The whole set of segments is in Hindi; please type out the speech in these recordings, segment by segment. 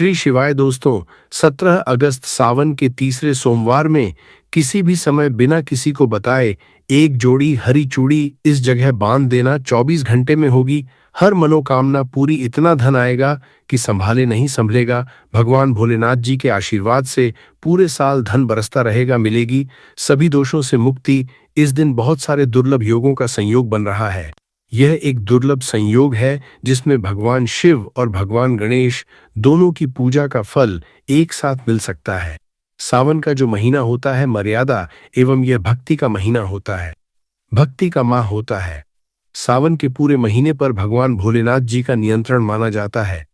श्री शिवाय दोस्तों, 17 अगस्त सावन के तीसरे सोमवार में किसी भी समय बिना किसी को बताए एक जोड़ी हरी चूड़ी इस जगह बांध देना 24 घंटे में होगी। हर मनोकामना पूरी, इतना धन आएगा कि संभाले नहीं संभलेगा। भगवान भोलेनाथ जी के आशीर्वाद से पूरे साल धन बरसता रहेगा, मिलेगी सभी दोषों से मुक्ति। इस दिन बहुत सारे दुर्लभ योगों का संयोग बन रहा है। यह एक दुर्लभ संयोग है जिसमें भगवान शिव और भगवान गणेश दोनों की पूजा का फल एक साथ मिल सकता है। सावन का जो महीना होता है मर्यादा एवं यह भक्ति का महीना होता है, भक्ति का माह होता है। सावन के पूरे महीने पर भगवान भोलेनाथ जी का नियंत्रण माना जाता है।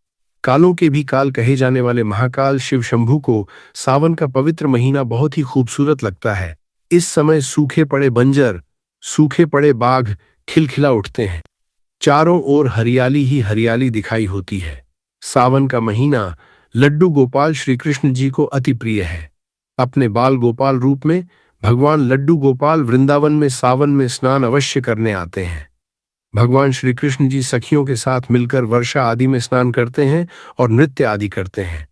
कालों के भी काल कहे जाने वाले महाकाल शिव शंभू को सावन का पवित्र महीना बहुत ही खूबसूरत लगता है। इस समय सूखे पड़े बंजर, सूखे पड़े बाग खिलखिला उठते हैं। चारों ओर हरियाली ही हरियाली दिखाई होती है। सावन का महीना लड्डू गोपाल श्री कृष्ण जी को अति प्रिय है। अपने बाल गोपाल रूप में भगवान लड्डू गोपाल वृंदावन में सावन में स्नान अवश्य करने आते हैं। भगवान श्री कृष्ण जी सखियों के साथ मिलकर वर्षा आदि में स्नान करते हैं और नृत्य आदि करते हैं।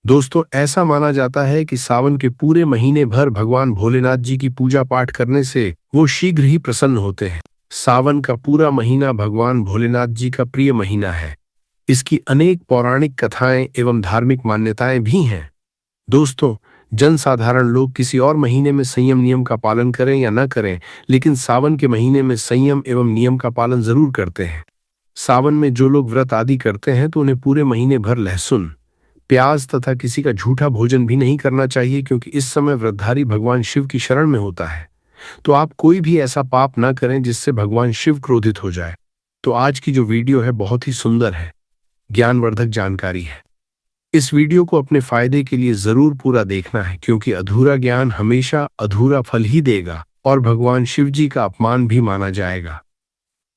दोस्तों, ऐसा माना जाता है कि सावन के पूरे महीने भर भगवान भोलेनाथ जी की पूजा पाठ करने से वो शीघ्र ही प्रसन्न होते हैं। सावन का पूरा महीना भगवान भोलेनाथ जी का प्रिय महीना है। इसकी अनेक पौराणिक कथाएं एवं धार्मिक मान्यताएं भी हैं। दोस्तों, जनसाधारण लोग किसी और महीने में संयम नियम का पालन करें या न करें, लेकिन सावन के महीने में संयम एवं नियम का पालन जरूर करते हैं। सावन में जो लोग व्रत आदि करते हैं तो उन्हें पूरे महीने भर लहसुन, प्याज तथा किसी का झूठा भोजन भी नहीं करना चाहिए, क्योंकि इस समय व्रतधारी भगवान शिव की शरण में होता है। तो आप कोई भी ऐसा पाप ना करें जिससे भगवान शिव क्रोधित हो जाए। तो आज की जो वीडियो है बहुत ही सुंदर है, ज्ञानवर्धक जानकारी है। इस वीडियो को अपने फायदे के लिए जरूर पूरा देखना है, क्योंकि अधूरा ज्ञान हमेशा अधूरा फल ही देगा और भगवान शिव जी का अपमान भी माना जाएगा।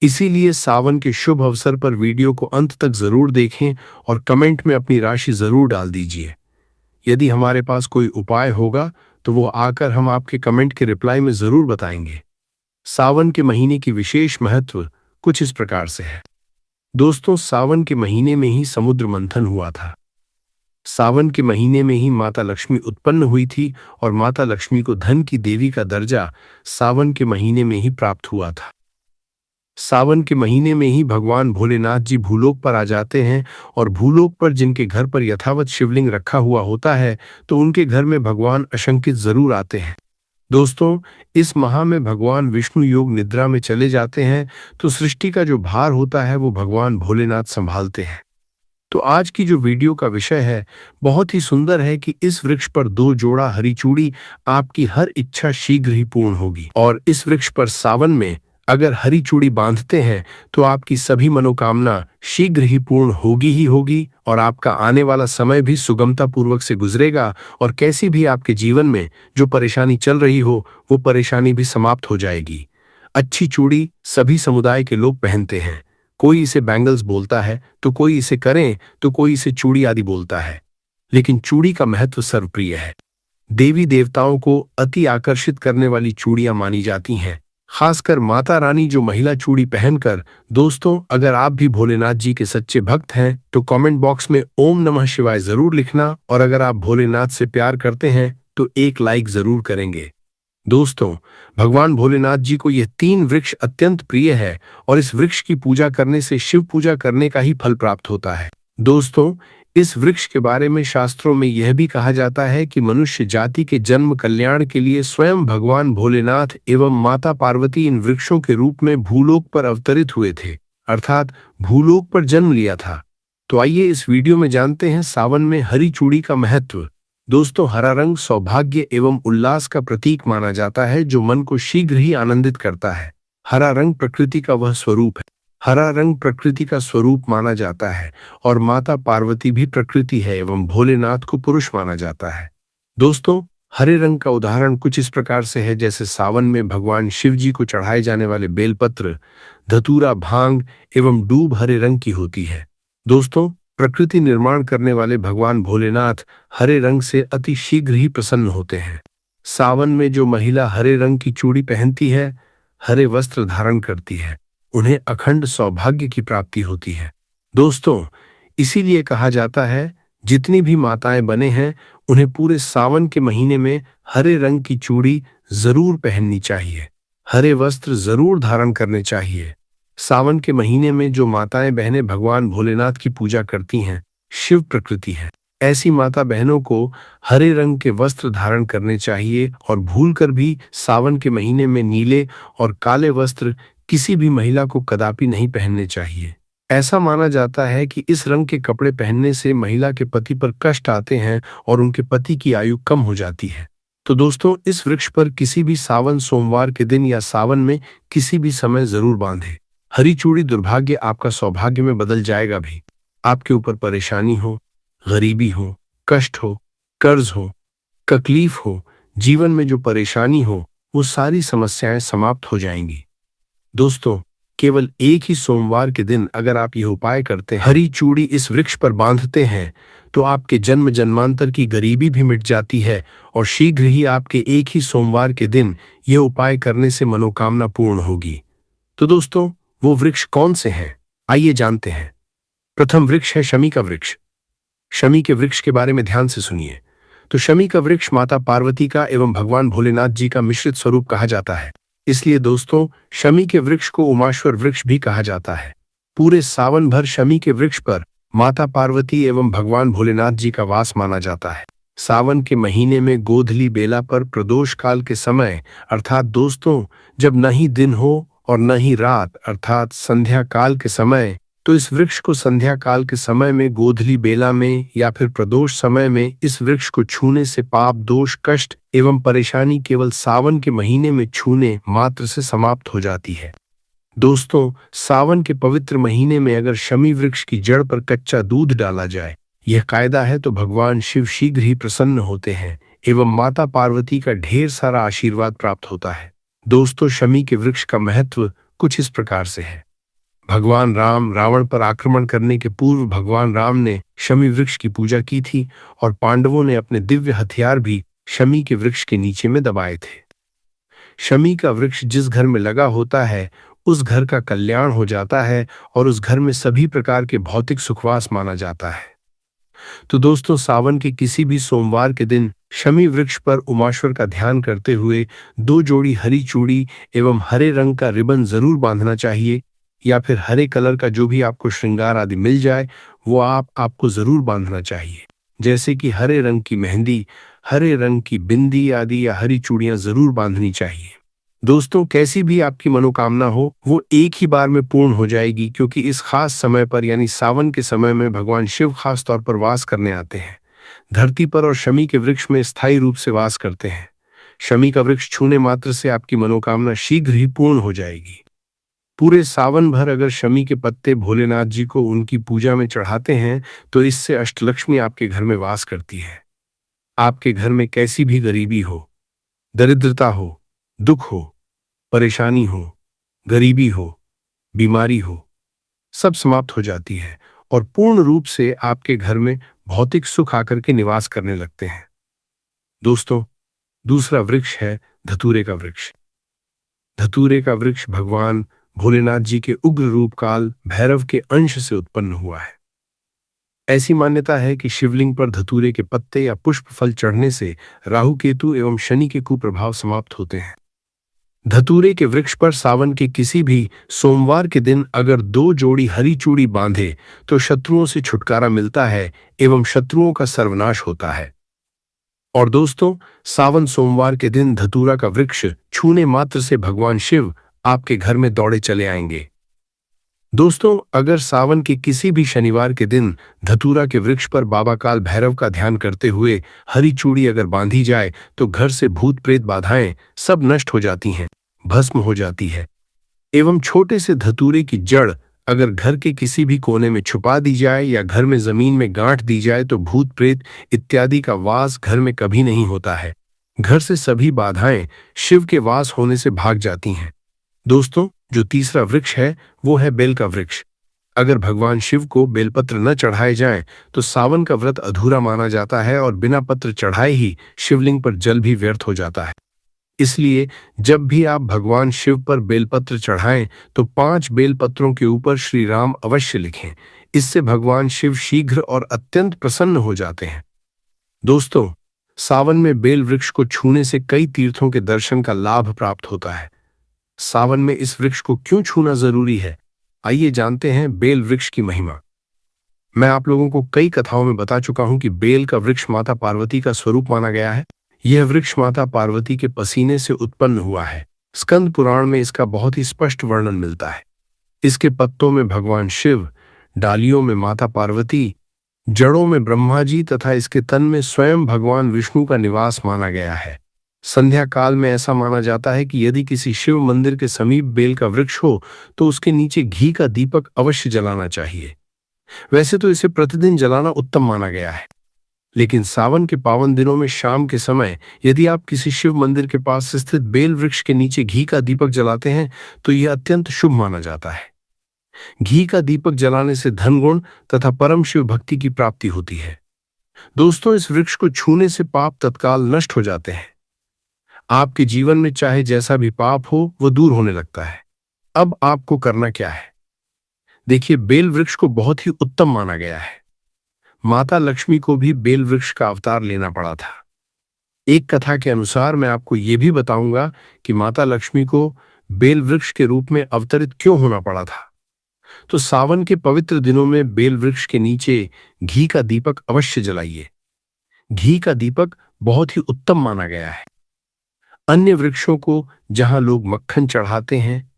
इसीलिए सावन के शुभ अवसर पर वीडियो को अंत तक जरूर देखें और कमेंट में अपनी राशि जरूर डाल दीजिए। यदि हमारे पास कोई उपाय होगा तो वो आकर हम आपके कमेंट के रिप्लाई में जरूर बताएंगे। सावन के महीने की विशेष महत्व कुछ इस प्रकार से है। दोस्तों, सावन के महीने में ही समुद्र मंथन हुआ था। सावन के महीने में ही माता लक्ष्मी उत्पन्न हुई थी और माता लक्ष्मी को धन की देवी का दर्जा सावन के महीने में ही प्राप्त हुआ था। सावन के महीने में ही भगवान भोलेनाथ जी भूलोक पर आ जाते हैं और भूलोक पर जिनके घर पर यथावत शिवलिंग रखा हुआ होता है तो उनके घर में भगवान अशंकित जरूर आते हैं। दोस्तों, इस माह में भगवान विष्णु योग निद्रा में चले जाते हैं तो सृष्टि का जो भार होता है वो भगवान भोलेनाथ संभालते हैं। तो आज की जो वीडियो का विषय है बहुत ही सुंदर है कि इस वृक्ष पर 2 जोड़ा हरी चूड़ी आपकी हर इच्छा शीघ्र ही पूर्ण होगी। और इस वृक्ष पर सावन में अगर हरी चूड़ी बांधते हैं तो आपकी सभी मनोकामना शीघ्र ही पूर्ण होगी ही होगी और आपका आने वाला समय भी सुगमता पूर्वक से गुजरेगा और कैसी भी आपके जीवन में जो परेशानी चल रही हो वो परेशानी भी समाप्त हो जाएगी। अच्छी चूड़ी सभी समुदाय के लोग पहनते हैं। कोई इसे बैंगल्स बोलता है तो कोई इसे करें तो कोई इसे चूड़ी आदि बोलता है, लेकिन चूड़ी का महत्व सर्वप्रिय है। देवी देवताओं को अति आकर्षित करने वाली चूड़ियां मानी जाती हैं, खासकर माता रानी जो महिला चूड़ी पहनकर। दोस्तों, अगर आप भी भोलेनाथ जी के सच्चे भक्त हैं तो कमेंट बॉक्स में ओम नमः शिवाय जरूर लिखना, और अगर आप भोलेनाथ से प्यार करते हैं तो एक लाइक जरूर करेंगे। दोस्तों, भगवान भोलेनाथ जी को यह 3 वृक्ष अत्यंत प्रिय है और इस वृक्ष की पूजा करने से शिव पूजा करने का ही फल प्राप्त होता है। दोस्तों, इस वृक्ष के बारे में शास्त्रों में यह भी कहा जाता है कि मनुष्य जाति के जन्म कल्याण के लिए स्वयं भगवान भोलेनाथ एवं माता पार्वती इन वृक्षों के रूप में भूलोक पर अवतरित हुए थे, अर्थात भूलोक पर जन्म लिया था। तो आइए इस वीडियो में जानते हैं सावन में हरी चूड़ी का महत्व। दोस्तों, हरा रंग सौभाग्य एवं उल्लास का प्रतीक माना जाता है जो मन को शीघ्र ही आनंदित करता है। हरा रंग प्रकृति का वह स्वरूप है। हरा रंग प्रकृति का स्वरूप माना जाता है और माता पार्वती भी प्रकृति है एवं भोलेनाथ को पुरुष माना जाता है। दोस्तों, हरे रंग का उदाहरण कुछ इस प्रकार से है जैसे सावन में भगवान शिव जी को चढ़ाए जाने वाले बेलपत्र, धतूरा, भांग एवं दूब हरे रंग की होती है। दोस्तों, प्रकृति निर्माण करने वाले भगवान भोलेनाथ हरे रंग से अति शीघ्र ही प्रसन्न होते हैं। सावन में जो महिला हरे रंग की चूड़ी पहनती है, हरे वस्त्र धारण करती है, उन्हें अखंड सौभाग्य की प्राप्ति होती है। दोस्तों, इसीलिए कहा जाता है जितनी भी माताएं बने हैं उन्हें पूरे सावन के महीने में हरे रंग की चूड़ी जरूर पहननी चाहिए, हरे वस्त्र जरूर धारण करने चाहिए। सावन के महीने में जो माताएं बहनें भगवान भोलेनाथ की पूजा करती हैं, शिव प्रकृति है, ऐसी माता बहनों को हरे रंग के वस्त्र धारण करने चाहिए और भूलकर भी सावन के महीने में नीले और काले वस्त्र किसी भी महिला को कदापि नहीं पहनने चाहिए। ऐसा माना जाता है कि इस रंग के कपड़े पहनने से महिला के पति पर कष्ट आते हैं और उनके पति की आयु कम हो जाती है। तो दोस्तों, इस वृक्ष पर किसी भी सावन सोमवार के दिन या सावन में किसी भी समय जरूर बांधे। हरी चूड़ी दुर्भाग्य आपका सौभाग्य में बदल जाएगा भी। आपके ऊपर परेशानी हो, गरीबी हो, कष्ट हो, कर्ज हो, तकलीफ हो, जीवन में जो परेशानी हो, वो सारी समस्याएं समाप्त हो जाएंगी। दोस्तों, केवल एक ही सोमवार के दिन अगर आप यह उपाय करते हैं, हरी चूड़ी इस वृक्ष पर बांधते हैं, तो आपके जन्म जन्मांतर की गरीबी भी मिट जाती है और शीघ्र ही आपके एक ही सोमवार के दिन यह उपाय करने से मनोकामना पूर्ण होगी। तो दोस्तों, वो वृक्ष कौन से हैं, आइए जानते हैं। प्रथम वृक्ष है शमी का वृक्ष। शमी के वृक्ष के बारे में ध्यान से सुनिए। तो शमी का वृक्ष माता पार्वती का एवं भगवान भोलेनाथ जी का मिश्रित स्वरूप कहा जाता है। इसलिए दोस्तों, शमी के वृक्ष को उमाश्वर वृक्ष भी कहा जाता है। पूरे सावन भर शमी के वृक्ष पर माता पार्वती एवं भगवान भोलेनाथ जी का वास माना जाता है। सावन के महीने में गोधली बेला पर प्रदोष काल के समय, अर्थात दोस्तों जब न ही दिन हो और न ही रात, अर्थात संध्या काल के समय, तो इस वृक्ष को संध्या काल के समय में गोधली बेला में या फिर प्रदोष समय में इस वृक्ष को छूने से पाप, दोष, कष्ट एवं परेशानी केवल सावन के महीने में छूने मात्र से समाप्त हो जाती है। दोस्तों, सावन के पवित्र महीने में अगर शमी वृक्ष की जड़ पर कच्चा दूध डाला जाए, यह कायदा है, तो भगवान शिव शीघ्र ही प्रसन्न होते हैं एवं माता पार्वती का ढेर सारा आशीर्वाद प्राप्त होता है। दोस्तों, शमी के वृक्ष का महत्व कुछ इस प्रकार से है। भगवान राम रावण पर आक्रमण करने के पूर्व भगवान राम ने शमी वृक्ष की पूजा की थी और पांडवों ने अपने दिव्य हथियार भी शमी के वृक्ष के नीचे में दबाए थे। शमी का वृक्ष जिस घर में लगा होता है, उस घर का कल्याण हो जाता है और उस घर में सभी प्रकार के भौतिक सुखवास माना जाता है। तो दोस्तों, सावन के किसी भी सोमवार के दिन शमी वृक्ष पर उमाश्वर का ध्यान करते हुए 2 जोड़ी हरी चूड़ी एवं हरे रंग का रिबन जरूर बांधना चाहिए, या फिर हरे कलर का जो भी आपको श्रृंगार आदि मिल जाए वो आपको जरूर बांधना चाहिए, जैसे कि हरे रंग की मेहंदी, हरे रंग की बिंदी आदि या हरी चूड़ियां जरूर बांधनी चाहिए। दोस्तों, कैसी भी आपकी मनोकामना हो वो एक ही बार में पूर्ण हो जाएगी, क्योंकि इस खास समय पर यानी सावन के समय में भगवान शिव खास तौर पर वास करने आते हैं धरती पर और शमी के वृक्ष में स्थायी रूप से वास करते हैं। शमी का वृक्ष छूने मात्र से आपकी मनोकामना शीघ्र ही पूर्ण हो जाएगी। पूरे सावन भर अगर शमी के पत्ते भोलेनाथ जी को उनकी पूजा में चढ़ाते हैं, तो इससे अष्टलक्ष्मी आपके घर में वास करती है। आपके घर में कैसी भी गरीबी हो, दरिद्रता हो, दुख हो, परेशानी हो, गरीबी हो, बीमारी हो, सब समाप्त हो जाती है और पूर्ण रूप से आपके घर में भौतिक सुख आकर के निवास करने लगते हैं। दोस्तों, दूसरा वृक्ष है धतूरे का वृक्ष। धतूरे का वृक्ष भगवान भोलेनाथ जी के उग्र रूप काल भैरव के अंश से उत्पन्न हुआ है। ऐसी मान्यता है कि शिवलिंग पर धतूरे के पत्ते या पुष्प फल चढ़ने से राहु केतु एवं शनि के कुप्रभाव समाप्त होते हैं। धतूरे के वृक्ष पर सावन के किसी भी सोमवार के दिन अगर 2 जोड़ी हरी चूड़ी बांधे तो शत्रुओं से छुटकारा मिलता है एवं शत्रुओं का सर्वनाश होता है। और दोस्तों, सावन सोमवार के दिन धतूरा का वृक्ष छूने मात्र से भगवान शिव आपके घर में दौड़े चले आएंगे। दोस्तों, अगर सावन के किसी भी शनिवार के दिन धतूरा के वृक्ष पर बाबा काल भैरव का ध्यान करते हुए हरी चूड़ी अगर बांधी जाए तो घर से भूत प्रेत बाधाएं सब नष्ट हो जाती हैं, भस्म हो जाती है। एवं छोटे से धतूरे की जड़ अगर घर के किसी भी कोने में छुपा दी जाए या घर में जमीन में गांठ दी जाए तो भूत प्रेत इत्यादि का वास घर में कभी नहीं होता है। घर से सभी बाधाएं शिव के वास होने से भाग जाती हैं। दोस्तों, जो तीसरा वृक्ष है वो है बेल का वृक्ष। अगर भगवान शिव को बेलपत्र न चढ़ाए जाएं तो सावन का व्रत अधूरा माना जाता है और बिना पत्र चढ़ाए ही शिवलिंग पर जल भी व्यर्थ हो जाता है। इसलिए जब भी आप भगवान शिव पर बेलपत्र चढ़ाएं तो 5 बेलपत्रों के ऊपर श्री राम अवश्य लिखें इससे भगवान शिव शीघ्र और अत्यंत प्रसन्न हो जाते हैं। दोस्तों, सावन में बेल वृक्ष को छूने से कई तीर्थों के दर्शन का लाभ प्राप्त होता है। सावन में इस वृक्ष को क्यों छूना जरूरी है, आइए जानते हैं बेल वृक्ष की महिमा। मैं आप लोगों को कई कथाओं में बता चुका हूं कि बेल का वृक्ष माता पार्वती का स्वरूप माना गया है। यह वृक्ष माता पार्वती के पसीने से उत्पन्न हुआ है। स्कंद पुराण में इसका बहुत ही स्पष्ट वर्णन मिलता है। इसके पत्तों में भगवान शिव, डालियों में माता पार्वती, जड़ों में ब्रह्मा जी तथा इसके तन में स्वयं भगवान विष्णु का निवास माना गया है। संध्या काल में ऐसा माना जाता है कि यदि किसी शिव मंदिर के समीप बेल का वृक्ष हो तो उसके नीचे घी का दीपक अवश्य जलाना चाहिए। वैसे तो इसे प्रतिदिन जलाना उत्तम माना गया है, लेकिन सावन के पावन दिनों में शाम के समय यदि आप किसी शिव मंदिर के पास स्थित बेल वृक्ष के नीचे घी का दीपक जलाते हैं तो यह अत्यंत शुभ माना जाता है। घी का दीपक जलाने से धन गुण तथा परम शिव भक्ति की प्राप्ति होती है। दोस्तों, इस वृक्ष को छूने से पाप तत्काल नष्ट हो जाते हैं। आपके जीवन में चाहे जैसा भी पाप हो वो दूर होने लगता है। अब आपको करना क्या है? देखिए, बेल वृक्ष को बहुत ही उत्तम माना गया है। माता लक्ष्मी को भी बेल वृक्ष का अवतार लेना पड़ा था। एक कथा के अनुसार मैं आपको यह भी बताऊंगा कि माता लक्ष्मी को बेल वृक्ष के रूप में अवतरित क्यों होना पड़ा था। तो सावन के पवित्र दिनों में बेल वृक्ष के नीचे घी का दीपक अवश्य जलाइए। घी का दीपक बहुत ही उत्तम माना गया है। अन्य वृक्षों को जहां लोग मक्खन चढ़ाते हैं,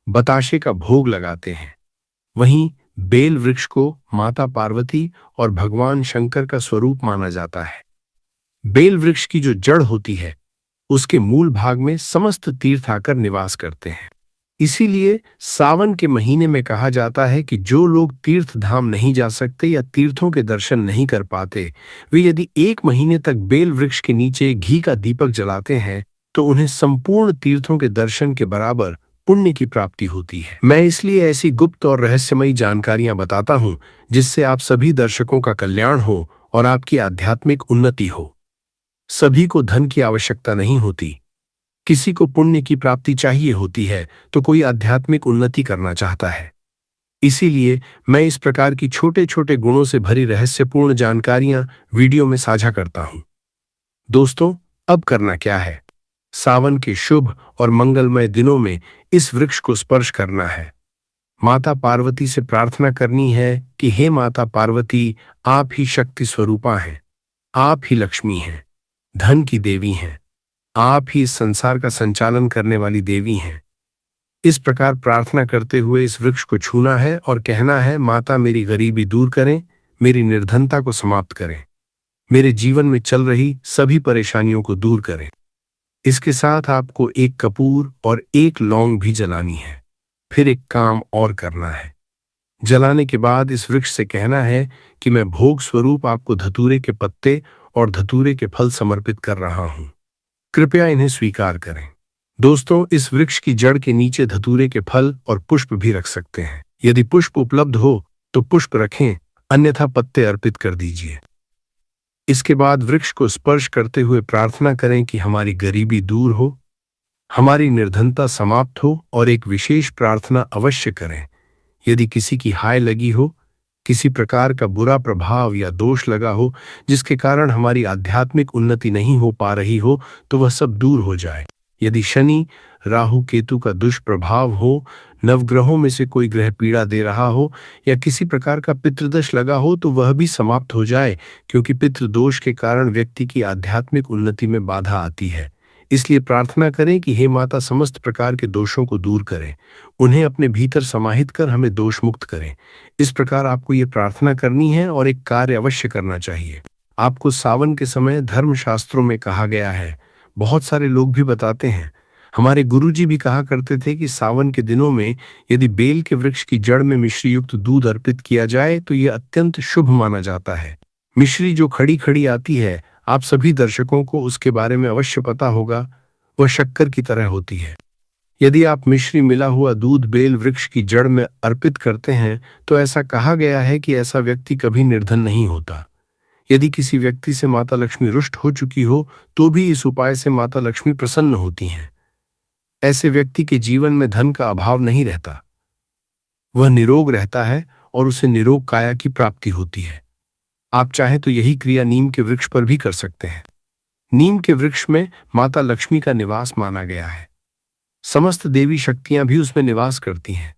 बताशे का भोग लगाते हैं, वहीं बेल वृक्ष को माता पार्वती और भगवान शंकर का स्वरूप माना जाता है। बेल वृक्ष की जो जड़ होती है उसके मूल भाग में समस्त तीर्थ आकर निवास करते हैं। इसीलिए सावन के महीने में कहा जाता है कि जो लोग तीर्थ धाम नहीं जा सकते या तीर्थों के दर्शन नहीं कर पाते, वे यदि 1 महीने तक बेल वृक्ष के नीचे घी का दीपक जलाते हैं तो उन्हें संपूर्ण तीर्थों के दर्शन के बराबर पुण्य की प्राप्ति होती है। मैं इसलिए ऐसी गुप्त और रहस्यमयी जानकारियां बताता हूं जिससे आप सभी दर्शकों का कल्याण हो और आपकी आध्यात्मिक उन्नति हो। सभी को धन की आवश्यकता नहीं होती, किसी को पुण्य की प्राप्ति चाहिए होती है तो कोई आध्यात्मिक उन्नति करना चाहता है। इसीलिए मैं इस प्रकार की छोटे छोटे गुणों से भरी रहस्यपूर्ण जानकारियां वीडियो में साझा करता हूं। दोस्तों, अब करना क्या है? सावन के शुभ और मंगलमय दिनों में इस वृक्ष को स्पर्श करना है। माता पार्वती से प्रार्थना करनी है कि हे माता पार्वती, आप ही शक्ति स्वरूपा हैं, आप ही लक्ष्मी हैं, धन की देवी हैं, आप ही इस संसार का संचालन करने वाली देवी हैं। इस प्रकार प्रार्थना करते हुए इस वृक्ष को छूना है और कहना है, माता मेरी गरीबी दूर करें, मेरी निर्धनता को समाप्त करें, मेरे जीवन में चल रही सभी परेशानियों को दूर करें। इसके साथ आपको 1 कपूर और 1 लौंग भी जलानी है। फिर एक काम और करना है। जलाने के बाद इस वृक्ष से कहना है कि मैं भोग स्वरूप आपको धतूरे के पत्ते और धतूरे के फल समर्पित कर रहा हूं, कृपया इन्हें स्वीकार करें। दोस्तों, इस वृक्ष की जड़ के नीचे धतूरे के फल और पुष्प भी रख सकते हैं। यदि पुष्प उपलब्ध हो तो पुष्प रखें, अन्यथा पत्ते अर्पित कर दीजिए। इसके बाद वृक्ष को स्पर्श करते हुए प्रार्थना करें कि हमारी गरीबी दूर हो, हमारी निर्धनता समाप्त हो, और एक विशेष प्रार्थना अवश्य करें। यदि किसी की हाय लगी हो, किसी प्रकार का बुरा प्रभाव या दोष लगा हो जिसके कारण हमारी आध्यात्मिक उन्नति नहीं हो पा रही हो, तो वह सब दूर हो जाए। यदि शनि, राहु, केतु का दुष्प्रभाव हो, नवग्रहों में से कोई ग्रह पीड़ा दे रहा हो या किसी प्रकार का पितृदोष लगा हो तो वह भी समाप्त हो जाए, क्योंकि पितृदोष के कारण व्यक्ति की आध्यात्मिक उन्नति में बाधा आती है। इसलिए प्रार्थना करें कि हे माता, समस्त प्रकार के दोषों को दूर करें, उन्हें अपने भीतर समाहित कर हमें दोष मुक्त करें। इस प्रकार आपको ये प्रार्थना करनी है और एक कार्य अवश्य करना चाहिए। आपको सावन के समय धर्मशास्त्रों में कहा गया है, बहुत सारे लोग भी बताते हैं, हमारे गुरुजी भी कहा करते थे कि सावन के दिनों में यदि बेल के वृक्ष की जड़ में मिश्री युक्त दूध अर्पित किया जाए तो यह अत्यंत शुभ माना जाता है। मिश्री जो खड़ी खड़ी आती है, आप सभी दर्शकों को उसके बारे में अवश्य पता होगा, वह शक्कर की तरह होती है। यदि आप मिश्री मिला हुआ दूध बेल वृक्ष की जड़ में अर्पित करते हैं तो ऐसा कहा गया है कि ऐसा व्यक्ति कभी निर्धन नहीं होता। यदि किसी व्यक्ति से माता लक्ष्मी रुष्ट हो चुकी हो तो भी इस उपाय से माता लक्ष्मी प्रसन्न होती हैं। ऐसे व्यक्ति के जीवन में धन का अभाव नहीं रहता, वह निरोग रहता है और उसे निरोग काया की प्राप्ति होती है। आप चाहें तो यही क्रिया नीम के वृक्ष पर भी कर सकते हैं। नीम के वृक्ष में माता लक्ष्मी का निवास माना गया है। समस्त देवी शक्तियां भी उसमें निवास करती हैं।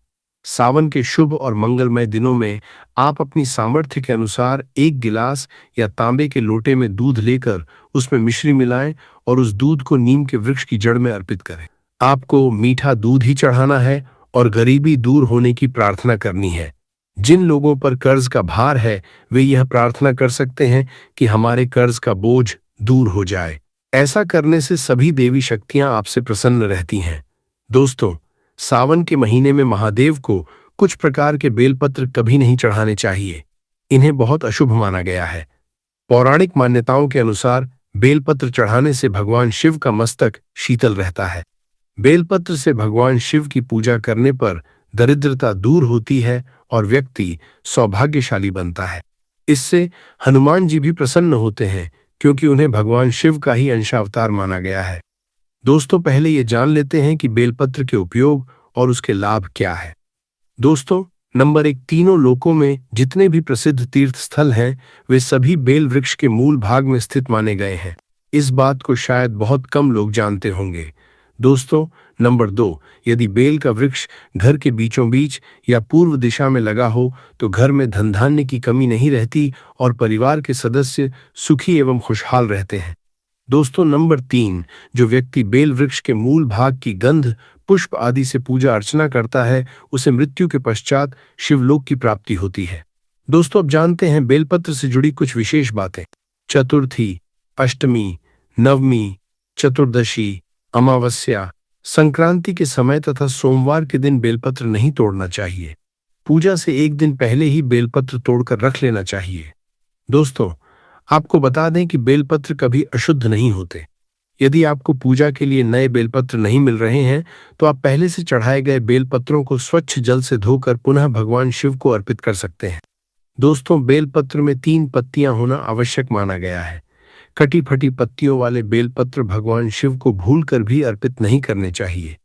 सावन के शुभ और मंगलमय दिनों में आप अपनी सामर्थ्य के अनुसार एक गिलास या तांबे के लोटे में दूध लेकर उसमें मिश्री मिलाएं और उस दूध को नीम के वृक्ष की जड़ में अर्पित करें। आपको मीठा दूध ही चढ़ाना है और गरीबी दूर होने की प्रार्थना करनी है। जिन लोगों पर कर्ज का भार है वे यह प्रार्थना कर सकते हैं कि हमारे कर्ज का बोझ दूर हो जाए। ऐसा करने से सभी देवी शक्तियां आपसे प्रसन्न रहती हैं। दोस्तों, सावन के महीने में महादेव को कुछ प्रकार के बेलपत्र कभी नहीं चढ़ाने चाहिए। इन्हें बहुत अशुभ माना गया है। पौराणिक मान्यताओं के अनुसार बेलपत्र चढ़ाने से भगवान शिव का मस्तक शीतल रहता है। बेलपत्र से भगवान शिव की पूजा करने पर दरिद्रता दूर होती है और व्यक्ति सौभाग्यशाली बनता है। इससे हनुमान जी भी प्रसन्न होते हैं क्योंकि उन्हें भगवान शिव का ही अंशावतार माना गया है। दोस्तों, पहले ये जान लेते हैं कि बेलपत्र के उपयोग और उसके लाभ क्या है। दोस्तों, नंबर 1, तीनों लोकों में जितने भी प्रसिद्ध तीर्थ स्थल हैं वे सभी बेल वृक्ष के मूल भाग में स्थित माने गए हैं। इस बात को शायद बहुत कम लोग जानते होंगे। दोस्तों, नंबर 2, यदि बेल का वृक्ष घर के बीचों बीच या पूर्व दिशा में लगा हो तो घर में धन धान्य की कमी नहीं रहती और परिवार के सदस्य सुखी एवं खुशहाल रहते हैं। दोस्तों, नंबर 3, जो व्यक्ति बेल वृक्ष के मूल भाग की गंध, पुष्प आदि से पूजा अर्चना करता है उसे मृत्यु के पश्चात शिवलोक की प्राप्ति होती है। दोस्तों, अब जानते हैं बेलपत्र से जुड़ी कुछ विशेष बातें। चतुर्थी, अष्टमी, नवमी, चतुर्दशी, अमावस्या, संक्रांति के समय तथा सोमवार के दिन बेलपत्र नहीं तोड़ना चाहिए। पूजा से एक दिन पहले ही बेलपत्र तोड़कर रख लेना चाहिए। दोस्तों, आपको बता दें कि बेलपत्र कभी अशुद्ध नहीं होते। यदि आपको पूजा के लिए नए बेलपत्र नहीं मिल रहे हैं तो आप पहले से चढ़ाए गए बेलपत्रों को स्वच्छ जल से धोकर पुनः भगवान शिव को अर्पित कर सकते हैं। दोस्तों, बेलपत्र में 3 पत्तियां होना आवश्यक माना गया है। कटी फटी पत्तियों वाले बेलपत्र भगवान शिव को भूलकर भी अर्पित नहीं करने चाहिए।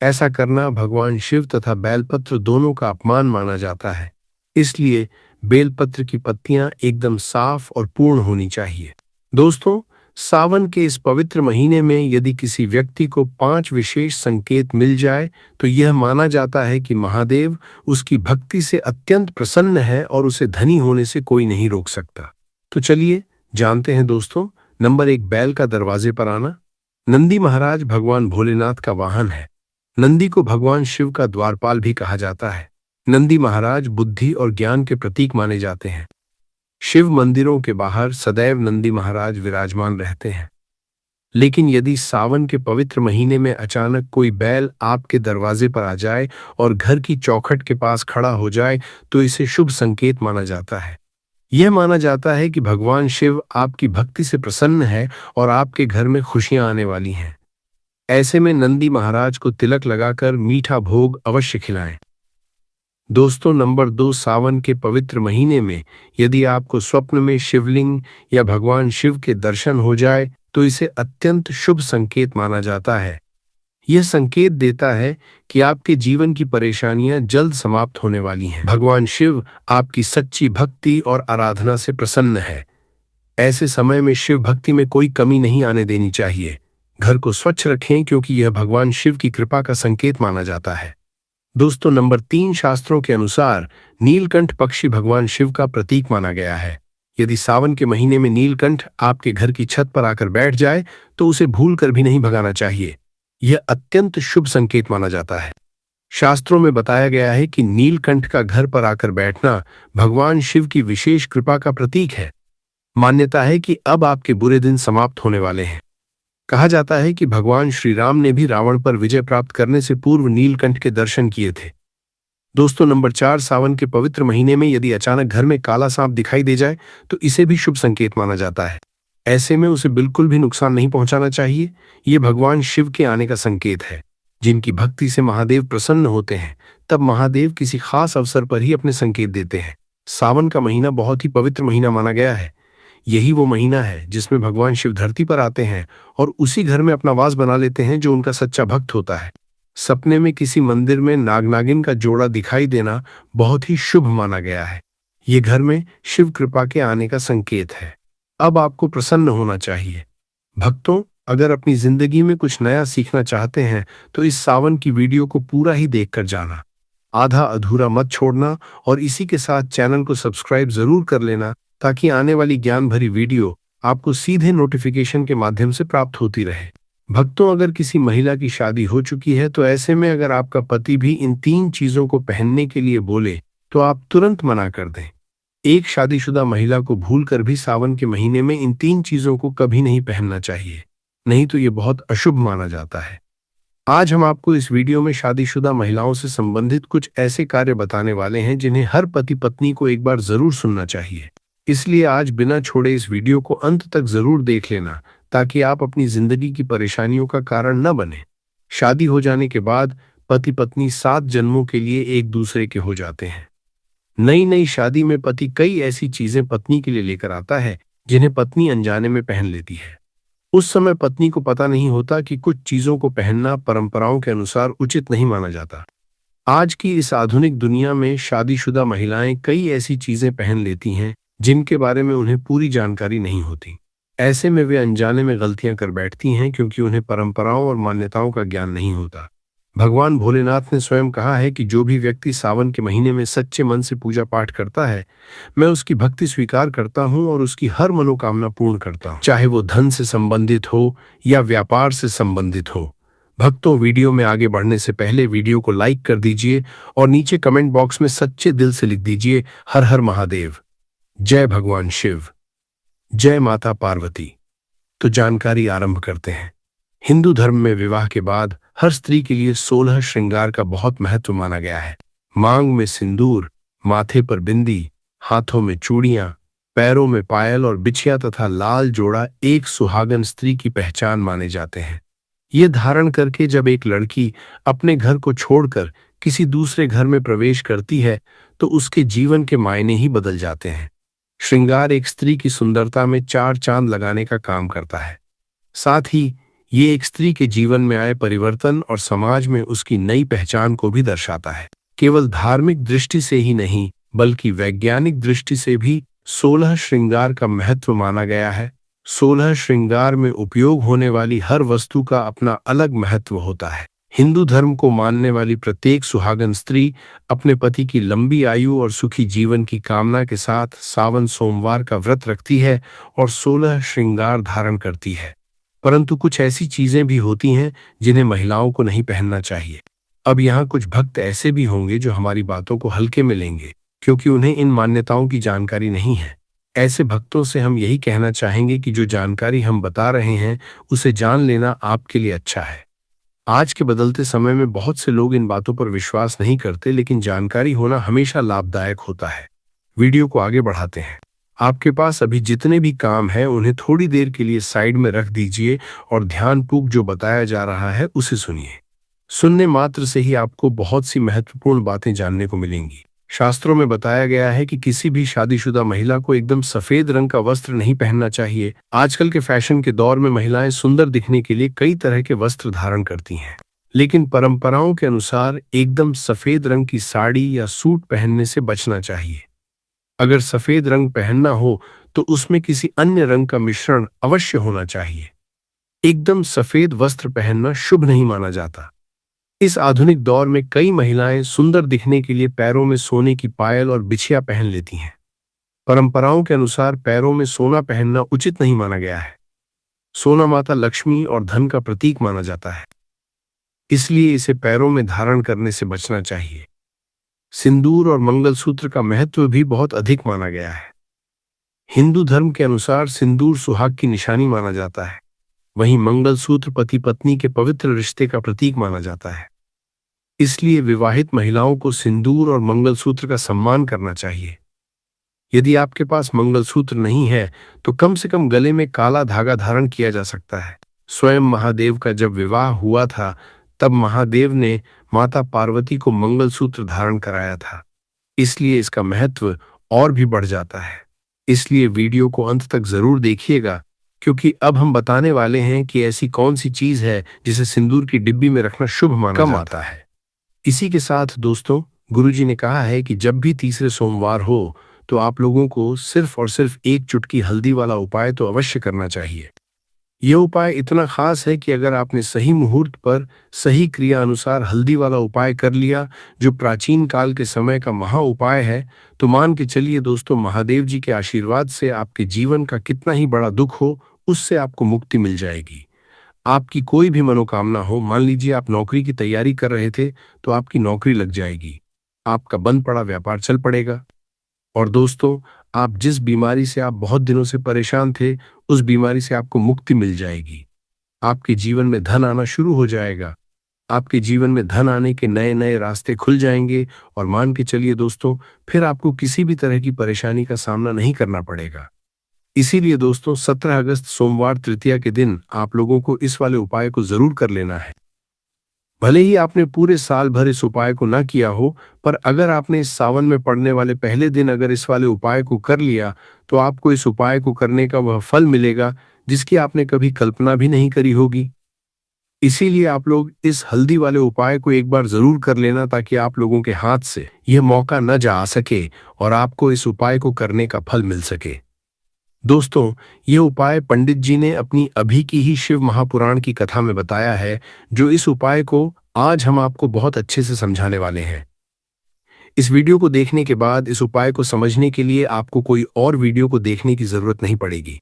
ऐसा करना भगवान शिव तथा बेलपत्र दोनों का अपमान माना जाता है। इसलिए बेलपत्र की पत्तियां एकदम साफ और पूर्ण होनी चाहिए। दोस्तों, सावन के इस पवित्र महीने में यदि किसी व्यक्ति को 5 विशेष संकेत मिल जाए तो यह माना जाता है कि महादेव उसकी भक्ति से अत्यंत प्रसन्न है और उसे धनी होने से कोई नहीं रोक सकता। तो चलिए जानते हैं दोस्तों। नंबर 1, बैल का दरवाजे पर आना। नंदी महाराज भगवान भोलेनाथ का वाहन है। नंदी को भगवान शिव का द्वारपाल भी कहा जाता है। नंदी महाराज बुद्धि और ज्ञान के प्रतीक माने जाते हैं। शिव मंदिरों के बाहर सदैव नंदी महाराज विराजमान रहते हैं। लेकिन यदि सावन के पवित्र महीने में अचानक कोई बैल आपके दरवाजे पर आ जाए और घर की चौखट के पास खड़ा हो जाए तो इसे शुभ संकेत माना जाता है। यह माना जाता है कि भगवान शिव आपकी भक्ति से प्रसन्न है और आपके घर में खुशियां आने वाली हैं। ऐसे में नंदी महाराज को तिलक लगाकर मीठा भोग अवश्य खिलाएं। दोस्तों, नंबर 2, सावन के पवित्र महीने में यदि आपको स्वप्न में शिवलिंग या भगवान शिव के दर्शन हो जाए तो इसे अत्यंत शुभ संकेत माना जाता है। यह संकेत देता है कि आपके जीवन की परेशानियां जल्द समाप्त होने वाली हैं। भगवान शिव आपकी सच्ची भक्ति और आराधना से प्रसन्न है। ऐसे समय में शिव भक्ति में कोई कमी नहीं आने देनी चाहिए। घर को स्वच्छ रखें क्योंकि यह भगवान शिव की कृपा का संकेत माना जाता है। दोस्तों, नंबर 3, शास्त्रों के अनुसार नीलकंठ पक्षी भगवान शिव का प्रतीक माना गया है। यदि सावन के महीने में नीलकंठ आपके घर की छत पर आकर बैठ जाए तो उसे भूलकर भी नहीं भगाना चाहिए। यह अत्यंत शुभ संकेत माना जाता है। शास्त्रों में बताया गया है कि नीलकंठ का घर पर आकर बैठना भगवान शिव की विशेष कृपा का प्रतीक है। मान्यता है कि अब आपके बुरे दिन समाप्त होने वाले हैं। कहा जाता है कि भगवान श्री राम ने भी रावण पर विजय प्राप्त करने से पूर्व नीलकंठ के दर्शन किए थे। दोस्तों, नंबर 4, सावन के पवित्र महीने में यदि अचानक घर में काला सांप दिखाई दे जाए तो इसे भी शुभ संकेत माना जाता है। ऐसे में उसे बिल्कुल भी नुकसान नहीं पहुंचाना चाहिए। ये भगवान शिव के आने का संकेत है। जिनकी भक्ति से महादेव प्रसन्न होते हैं तब महादेव किसी खास अवसर पर ही अपने संकेत देते हैं। सावन का महीना बहुत ही पवित्र महीना माना गया है। यही वो महीना है जिसमें भगवान शिव धरती पर आते हैं और उसी घर में अपना वास बना लेते हैं जो उनका सच्चा भक्त होता है। सपने में किसी मंदिर में नाग नागिन का जोड़ा दिखाई देना बहुत ही शुभ माना गया है। ये घर में शिव कृपा के आने का संकेत है। अब आपको प्रसन्न होना चाहिए। भक्तों, अगर अपनी जिंदगी में कुछ नया सीखना चाहते हैं तो इस सावन की वीडियो को पूरा ही देखकर जाना, आधा अधूरा मत छोड़ना और इसी के साथ चैनल को सब्सक्राइब जरूर कर लेना ताकि आने वाली ज्ञान भरी वीडियो आपको सीधे नोटिफिकेशन के माध्यम से प्राप्त होती रहे। भक्तों, अगर किसी महिला की शादी हो चुकी है तो ऐसे में अगर आपका पति भी इन 3 चीजों को पहनने के लिए बोले तो आप तुरंत मना कर दें। एक शादीशुदा महिला को भूलकर भी सावन के महीने में इन 3 चीजों को कभी नहीं पहनना चाहिए, नहीं तो ये बहुत अशुभ माना जाता है। आज हम आपको इस वीडियो में शादीशुदा महिलाओं से संबंधित कुछ ऐसे कार्य बताने वाले हैं जिन्हें हर पति पत्नी को एक बार जरूर सुनना चाहिए। इसलिए आज बिना छोड़े इस वीडियो को अंत तक जरूर देख लेना ताकि आप अपनी जिंदगी की परेशानियों का कारण न बने। शादी हो जाने के बाद पति पत्नी 7 जन्मों के लिए एक दूसरे के हो जाते हैं। नई नई शादी में पति कई ऐसी चीजें पत्नी के लिए लेकर आता है जिन्हें पत्नी अनजाने में पहन लेती है। उस समय पत्नी को पता नहीं होता कि कुछ चीजों को पहनना परंपराओं के अनुसार उचित नहीं माना जाता। आज की इस आधुनिक दुनिया में शादीशुदा महिलाएं कई ऐसी चीजें पहन लेती हैं जिनके बारे में उन्हें पूरी जानकारी नहीं होती। ऐसे में वे अनजाने में गलतियां कर बैठती हैं क्योंकि उन्हें परंपराओं और मान्यताओं का ज्ञान नहीं होता। भगवान भोलेनाथ ने स्वयं कहा है कि जो भी व्यक्ति सावन के महीने में सच्चे मन से पूजा पाठ करता है, मैं उसकी भक्ति स्वीकार करता हूं और उसकी हर मनोकामना पूर्ण करता हूं, चाहे वो धन से संबंधित हो या व्यापार से संबंधित हो। भक्तों, वीडियो में आगे बढ़ने से पहले वीडियो को लाइक कर दीजिए और नीचे कमेंट बॉक्स में सच्चे दिल से लिख दीजिए हर हर महादेव, जय भगवान शिव, जय माता पार्वती। तो जानकारी आरंभ करते हैं। हिंदू धर्म में विवाह के बाद हर स्त्री के लिए 16 श्रृंगार का बहुत महत्व माना गया है। मांग में सिंदूर, माथे पर बिंदी, हाथों में चूड़ियां, पैरों में पायल और बिछिया तथा लाल जोड़ा एक सुहागन स्त्री की पहचान माने जाते हैं। ये धारण करके जब एक लड़की अपने घर को छोड़कर किसी दूसरे घर में प्रवेश करती है तो उसके जीवन के मायने ही बदल जाते हैं। श्रृंगार एक स्त्री की सुंदरता में 4 चांद लगाने का काम करता है। साथ ही ये एक स्त्री के जीवन में आए परिवर्तन और समाज में उसकी नई पहचान को भी दर्शाता है। केवल धार्मिक दृष्टि से ही नहीं बल्कि वैज्ञानिक दृष्टि से भी 16 श्रृंगार का महत्व माना गया है। 16 श्रृंगार में उपयोग होने वाली हर वस्तु का अपना अलग महत्व होता है। हिंदू धर्म को मानने वाली प्रत्येक सुहागन स्त्री अपने पति की लंबी आयु और सुखी जीवन की कामना के साथ सावन सोमवार का व्रत रखती है और 16 श्रृंगार धारण करती है। परंतु कुछ ऐसी चीजें भी होती हैं जिन्हें महिलाओं को नहीं पहनना चाहिए। अब यहाँ कुछ भक्त ऐसे भी होंगे जो हमारी बातों को हल्के में लेंगे क्योंकि उन्हें इन मान्यताओं की जानकारी नहीं है। ऐसे भक्तों से हम यही कहना चाहेंगे कि जो जानकारी हम बता रहे हैं उसे जान लेना आपके लिए अच्छा है। आज के बदलते समय में बहुत से लोग इन बातों पर विश्वास नहीं करते, लेकिन जानकारी होना हमेशा लाभदायक होता है। वीडियो को आगे बढ़ाते हैं। आपके पास अभी जितने भी काम हैं उन्हें थोड़ी देर के लिए साइड में रख दीजिए और ध्यानपूर्वक जो बताया जा रहा है उसे सुनिए। सुनने मात्र से ही आपको बहुत सी महत्वपूर्ण बातें जानने को मिलेंगी। शास्त्रों में बताया गया है कि किसी भी शादीशुदा महिला को एकदम सफेद रंग का वस्त्र नहीं पहनना चाहिए। आजकल के फैशन के दौर में महिलाएं सुंदर दिखने के लिए कई तरह के वस्त्र धारण करती हैं, लेकिन परंपराओं के अनुसार एकदम सफेद रंग की साड़ी या सूट पहनने से बचना चाहिए। अगर सफेद रंग पहनना हो तो उसमें किसी अन्य रंग का मिश्रण अवश्य होना चाहिए। एकदम सफेद वस्त्र पहनना शुभ नहीं माना जाता। इस आधुनिक दौर में कई महिलाएं सुंदर दिखने के लिए पैरों में सोने की पायल और बिछिया पहन लेती हैं। परंपराओं के अनुसार पैरों में सोना पहनना उचित नहीं माना गया है। सोना माता लक्ष्मी और धन का प्रतीक माना जाता है, इसलिए इसे पैरों में धारण करने से बचना चाहिए। सिंदूर और मंगलसूत्र का महत्व भी बहुत अधिक माना गया है। हिंदू धर्म के अनुसार सिंदूर सुहाग की निशानी माना जाता है, वहीं मंगलसूत्र पति पत्नी के पवित्र रिश्ते का प्रतीक माना जाता है। इसलिए विवाहित महिलाओं को सिंदूर और मंगलसूत्र का सम्मान करना चाहिए। यदि आपके पास मंगलसूत्र नहीं है तो कम से कम गले में काला धागा धारण किया जा सकता है। स्वयं महादेव का जब विवाह हुआ था तब महादेव ने माता पार्वती को मंगलसूत्र धारण कराया था, इसलिए इसका महत्व और भी बढ़ जाता है। इसलिए वीडियो को अंत तक जरूर देखिएगा क्योंकि अब हम बताने वाले हैं कि ऐसी कौन सी चीज है जिसे सिंदूर की डिब्बी में रखना शुभ माना जाता है। इसी के साथ दोस्तों, गुरुजी ने कहा है कि जब भी तीसरे सोमवार हो तो आप लोगों को सिर्फ और सिर्फ एक चुटकी हल्दी वाला उपाय तो अवश्य करना चाहिए। यह उपाय इतना खास है कि अगर आपने सही मुहूर्त पर सही क्रिया अनुसार हल्दी वाला उपाय कर लिया, जो प्राचीन काल के समय का महा उपाय है, तो मान के चलिए दोस्तों, महादेव जी के आशीर्वाद से आपके जीवन का कितना ही बड़ा दुख हो, उससे आपको मुक्ति मिल जाएगी। आपकी कोई भी मनोकामना हो, मान लीजिए आप नौकरी की तैयारी कर रहे थे तो आपकी नौकरी लग जाएगी, आपका बंद पड़ा व्यापार चल पड़ेगा। और दोस्तों, आप जिस बीमारी से आप बहुत दिनों से परेशान थे, उस बीमारी से आपको मुक्ति मिल जाएगी। आपके जीवन में धन आना शुरू हो जाएगा। आपके जीवन में धन आने के नए नए रास्ते खुल जाएंगे और मान के चलिए दोस्तों, फिर आपको किसी भी तरह की परेशानी का सामना नहीं करना पड़ेगा। इसीलिए दोस्तों, 17 अगस्त सोमवार तृतीया के दिन आप लोगों को इस वाले उपाय को जरूर कर लेना है। भले ही आपने पूरे साल भर इस उपाय को ना किया हो, पर अगर आपने इस सावन में पड़ने वाले पहले दिन अगर इस वाले उपाय को कर लिया, तो आपको इस उपाय को करने का वह फल मिलेगा जिसकी आपने कभी कल्पना भी नहीं करी होगी। इसीलिए आप लोग इस हल्दी वाले उपाय को एक बार जरूर कर लेना, ताकि आप लोगों के हाथ से यह मौका न जा सके और आपको इस उपाय को करने का फल मिल सके। दोस्तों, ये उपाय पंडित जी ने अपनी अभी की ही शिव महापुराण की कथा में बताया है, जो इस उपाय को आज हम आपको बहुत अच्छे से समझाने वाले हैं। इस वीडियो को देखने के बाद इस उपाय को समझने के लिए आपको कोई और वीडियो को देखने की जरूरत नहीं पड़ेगी।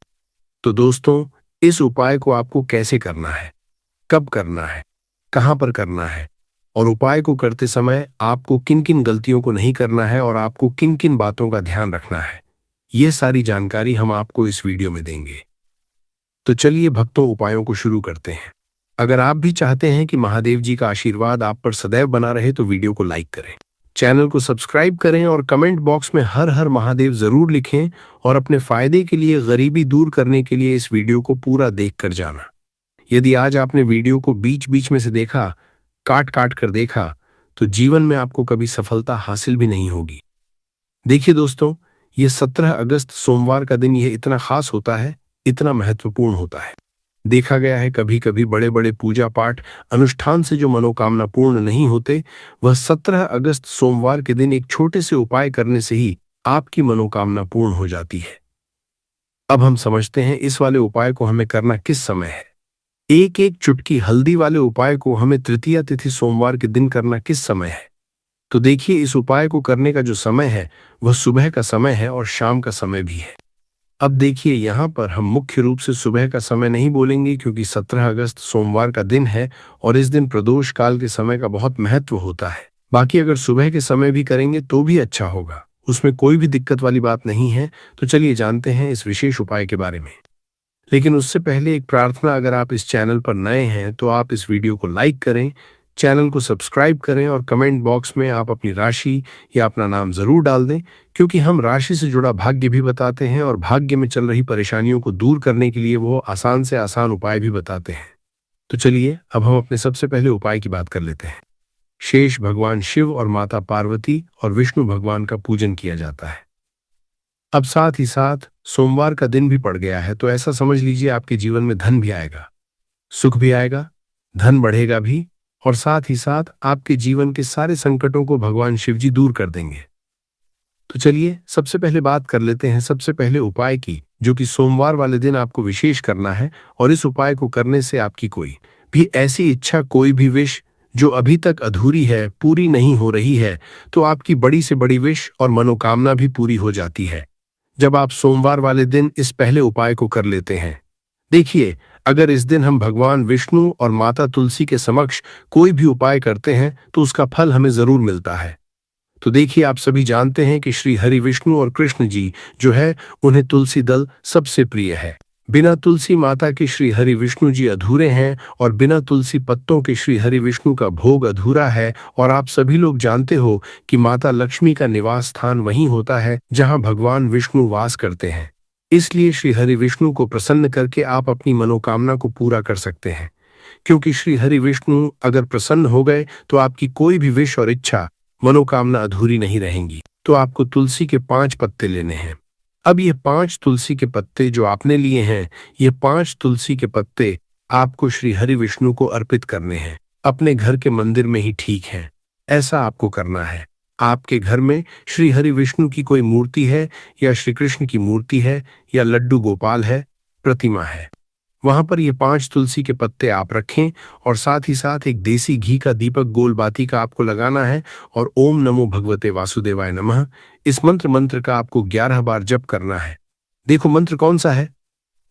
तो दोस्तों, इस उपाय को आपको कैसे करना है, कब करना है, कहां पर करना है, और उपाय को करते समय आपको किन किन गलतियों को नहीं करना है और आपको किन किन बातों का ध्यान रखना है, यह सारी जानकारी हम आपको इस वीडियो में देंगे। तो चलिए भक्तों, उपायों को शुरू करते हैं। अगर आप भी चाहते हैं कि महादेव जी का आशीर्वाद आप पर सदैव बना रहे, तो वीडियो को लाइक करें, चैनल को सब्सक्राइब करें और कमेंट बॉक्स में हर हर महादेव जरूर लिखें। और अपने फायदे के लिए, गरीबी दूर करने के लिए इस वीडियो को पूरा देख कर जाना। यदि आज आपने वीडियो को बीच बीच में से देखा, काट काट कर देखा, तो जीवन में आपको कभी सफलता हासिल भी नहीं होगी। देखिए दोस्तों, यह 17 अगस्त सोमवार का दिन यह इतना खास होता है, इतना महत्वपूर्ण होता है। देखा गया है कभी कभी बड़े बड़े पूजा पाठ अनुष्ठान से जो मनोकामना पूर्ण नहीं होते, वह 17 अगस्त सोमवार के दिन एक छोटे से उपाय करने से ही आपकी मनोकामना पूर्ण हो जाती है। अब हम समझते हैं इस वाले उपाय को हमें करना किस समय है। एक एक चुटकी हल्दी वाले उपाय को हमें तृतीया तिथि सोमवार के दिन करना किस समय है। तो देखिए, इस उपाय को करने का जो समय है वह सुबह का समय है और शाम का समय भी है। अब देखिए, यहाँ पर हम मुख्य रूप से सुबह का समय नहीं बोलेंगे, क्योंकि 17 अगस्त सोमवार का दिन है और इस दिन प्रदोष काल के समय का बहुत महत्व होता है। बाकी अगर सुबह के समय भी करेंगे तो भी अच्छा होगा, उसमें कोई भी दिक्कत वाली बात नहीं है। तो चलिए जानते हैं इस विशेष उपाय के बारे में। लेकिन उससे पहले एक प्रार्थना, अगर आप इस चैनल पर नए हैं तो आप इस वीडियो को लाइक करें, चैनल को सब्सक्राइब करें और कमेंट बॉक्स में आप अपनी राशि या अपना नाम जरूर डाल दें, क्योंकि हम राशि से जुड़ा भाग्य भी बताते हैं और भाग्य में चल रही परेशानियों को दूर करने के लिए वो आसान से आसान उपाय भी बताते हैं। तो चलिए अब हम अपने सबसे पहले उपाय की बात कर लेते हैं। शेष भगवान शिव और माता पार्वती और विष्णु भगवान का पूजन किया जाता है। अब साथ ही साथ सोमवार का दिन भी पड़ गया है, तो ऐसा समझ लीजिए आपके जीवन में धन भी आएगा, सुख भी आएगा, धन बढ़ेगा भी, और साथ ही साथ आपके जीवन के सारे संकटों को भगवान शिव जी दूर कर देंगे। तो चलिए सबसे पहले बात कर लेते हैं सबसे पहले उपाय की, जो कि सोमवार वाले दिन आपको विशेष करना है। और इस उपाय को करने से आपकी कोई भी ऐसी इच्छा, कोई भी विश जो अभी तक अधूरी है, पूरी नहीं हो रही है, तो आपकी बड़ी से बड़ी विश और मनोकामना भी पूरी हो जाती है जब आप सोमवार वाले दिन इस पहले उपाय को कर लेते हैं। देखिए, अगर इस दिन हम भगवान विष्णु और माता तुलसी के समक्ष कोई भी उपाय करते हैं तो उसका फल हमें जरूर मिलता है। तो देखिए, आप सभी जानते हैं कि श्री हरि विष्णु और कृष्ण जी जो है, उन्हें तुलसी दल सबसे प्रिय है। बिना तुलसी माता के श्री हरि विष्णु जी अधूरे हैं और बिना तुलसी पत्तों के श्री हरि विष्णु का भोग अधूरा है। और आप सभी लोग जानते हो कि माता लक्ष्मी का निवास स्थान वहीं होता है जहां भगवान विष्णु वास करते हैं। इसलिए श्री हरि विष्णु को प्रसन्न करके आप अपनी मनोकामना को पूरा कर सकते हैं, क्योंकि श्री हरि विष्णु अगर प्रसन्न हो गए तो आपकी कोई भी विश और इच्छा, मनोकामना अधूरी नहीं रहेंगी। तो आपको तुलसी के 5 पत्ते लेने हैं। अब ये 5 तुलसी के पत्ते जो आपने लिए हैं, ये 5 तुलसी के पत्ते आपको श्री हरि विष्णु को अर्पित करने हैं। अपने घर के मंदिर में ही ठीक है, ऐसा आपको करना है। आपके घर में श्री हरि विष्णु की कोई मूर्ति है, या श्री कृष्ण की मूर्ति है, या लड्डू गोपाल है, प्रतिमा है, वहां पर ये 5 तुलसी के पत्ते आप रखें, और साथ ही साथ एक देसी घी का दीपक गोल बाती का आपको लगाना है, और ओम नमो भगवते वासुदेवाय नमः इस मंत्र का आपको 11 बार जप करना है। देखो मंत्र कौन सा है?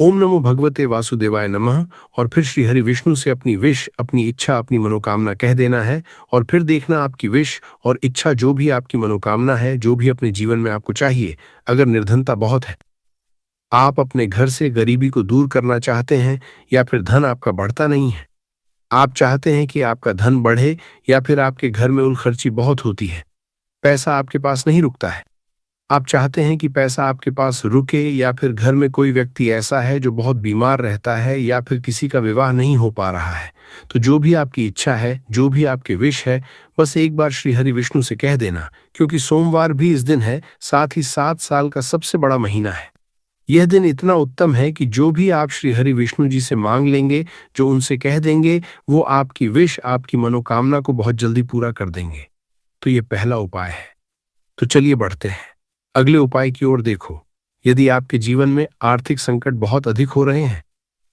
ओम नमो भगवते वासुदेवाय नमः, और फिर श्री हरि विष्णु से अपनी विश, अपनी इच्छा, अपनी मनोकामना कह देना है, और फिर देखना आपकी विश और इच्छा, जो भी आपकी मनोकामना है, जो भी अपने जीवन में आपको चाहिए। अगर निर्धनता बहुत है, आप अपने घर से गरीबी को दूर करना चाहते हैं, या फिर धन आपका बढ़ता नहीं है, आप चाहते हैं कि आपका धन बढ़े, या फिर आपके घर में उलखर्ची बहुत होती है, पैसा आपके पास नहीं रुकता है, आप चाहते हैं कि पैसा आपके पास रुके, या फिर घर में कोई व्यक्ति ऐसा है जो बहुत बीमार रहता है, या फिर किसी का विवाह नहीं हो पा रहा है, तो जो भी आपकी इच्छा है, जो भी आपके विश है, बस एक बार श्री हरि विष्णु से कह देना। क्योंकि सोमवार भी इस दिन है, साथ ही 7 साल का सबसे बड़ा महीना है। यह दिन इतना उत्तम है कि जो भी आप श्री हरि विष्णु जी से मांग लेंगे, जो उनसे कह देंगे, वो आपकी विश, आपकी मनोकामना को बहुत जल्दी पूरा कर देंगे। तो ये पहला उपाय है। तो चलिए बढ़ते हैं अगले उपाय की ओर। देखो, यदि आपके जीवन में आर्थिक संकट बहुत अधिक हो रहे हैं,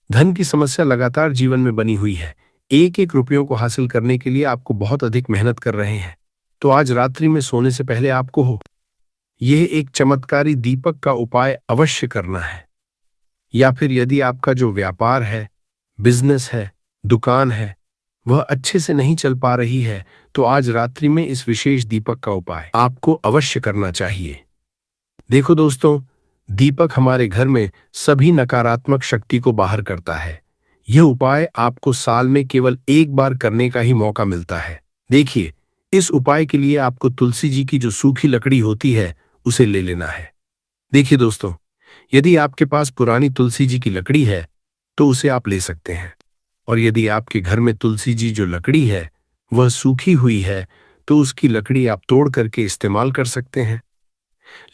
धन की समस्या लगातार जीवन में बनी हुई है, एक एक रुपयों को हासिल करने के लिए आपको बहुत अधिक मेहनत कर रहे हैं, तो आज रात्रि में सोने से पहले आपको यह एक चमत्कारी दीपक का उपाय अवश्य करना है। या फिर यदि आपका जो व्यापार है, बिजनेस है, दुकान है, वह अच्छे से नहीं चल पा रही है, तो आज रात्रि में इस विशेष दीपक का उपाय आपको अवश्य करना चाहिए। देखो दोस्तों, दीपक हमारे घर में सभी नकारात्मक शक्ति को बाहर करता है। यह उपाय आपको साल में केवल एक बार करने का ही मौका मिलता है। देखिए, इस उपाय के लिए आपको तुलसी जी की जो सूखी लकड़ी होती है, उसे ले लेना है। देखिए दोस्तों, यदि आपके पास पुरानी तुलसी जी की लकड़ी है, तो उसे आप ले सकते हैं, और यदि आपके घर में तुलसी जी जो लकड़ी है वह सूखी हुई है, तो उसकी लकड़ी आप तोड़ करके इस्तेमाल कर सकते हैं।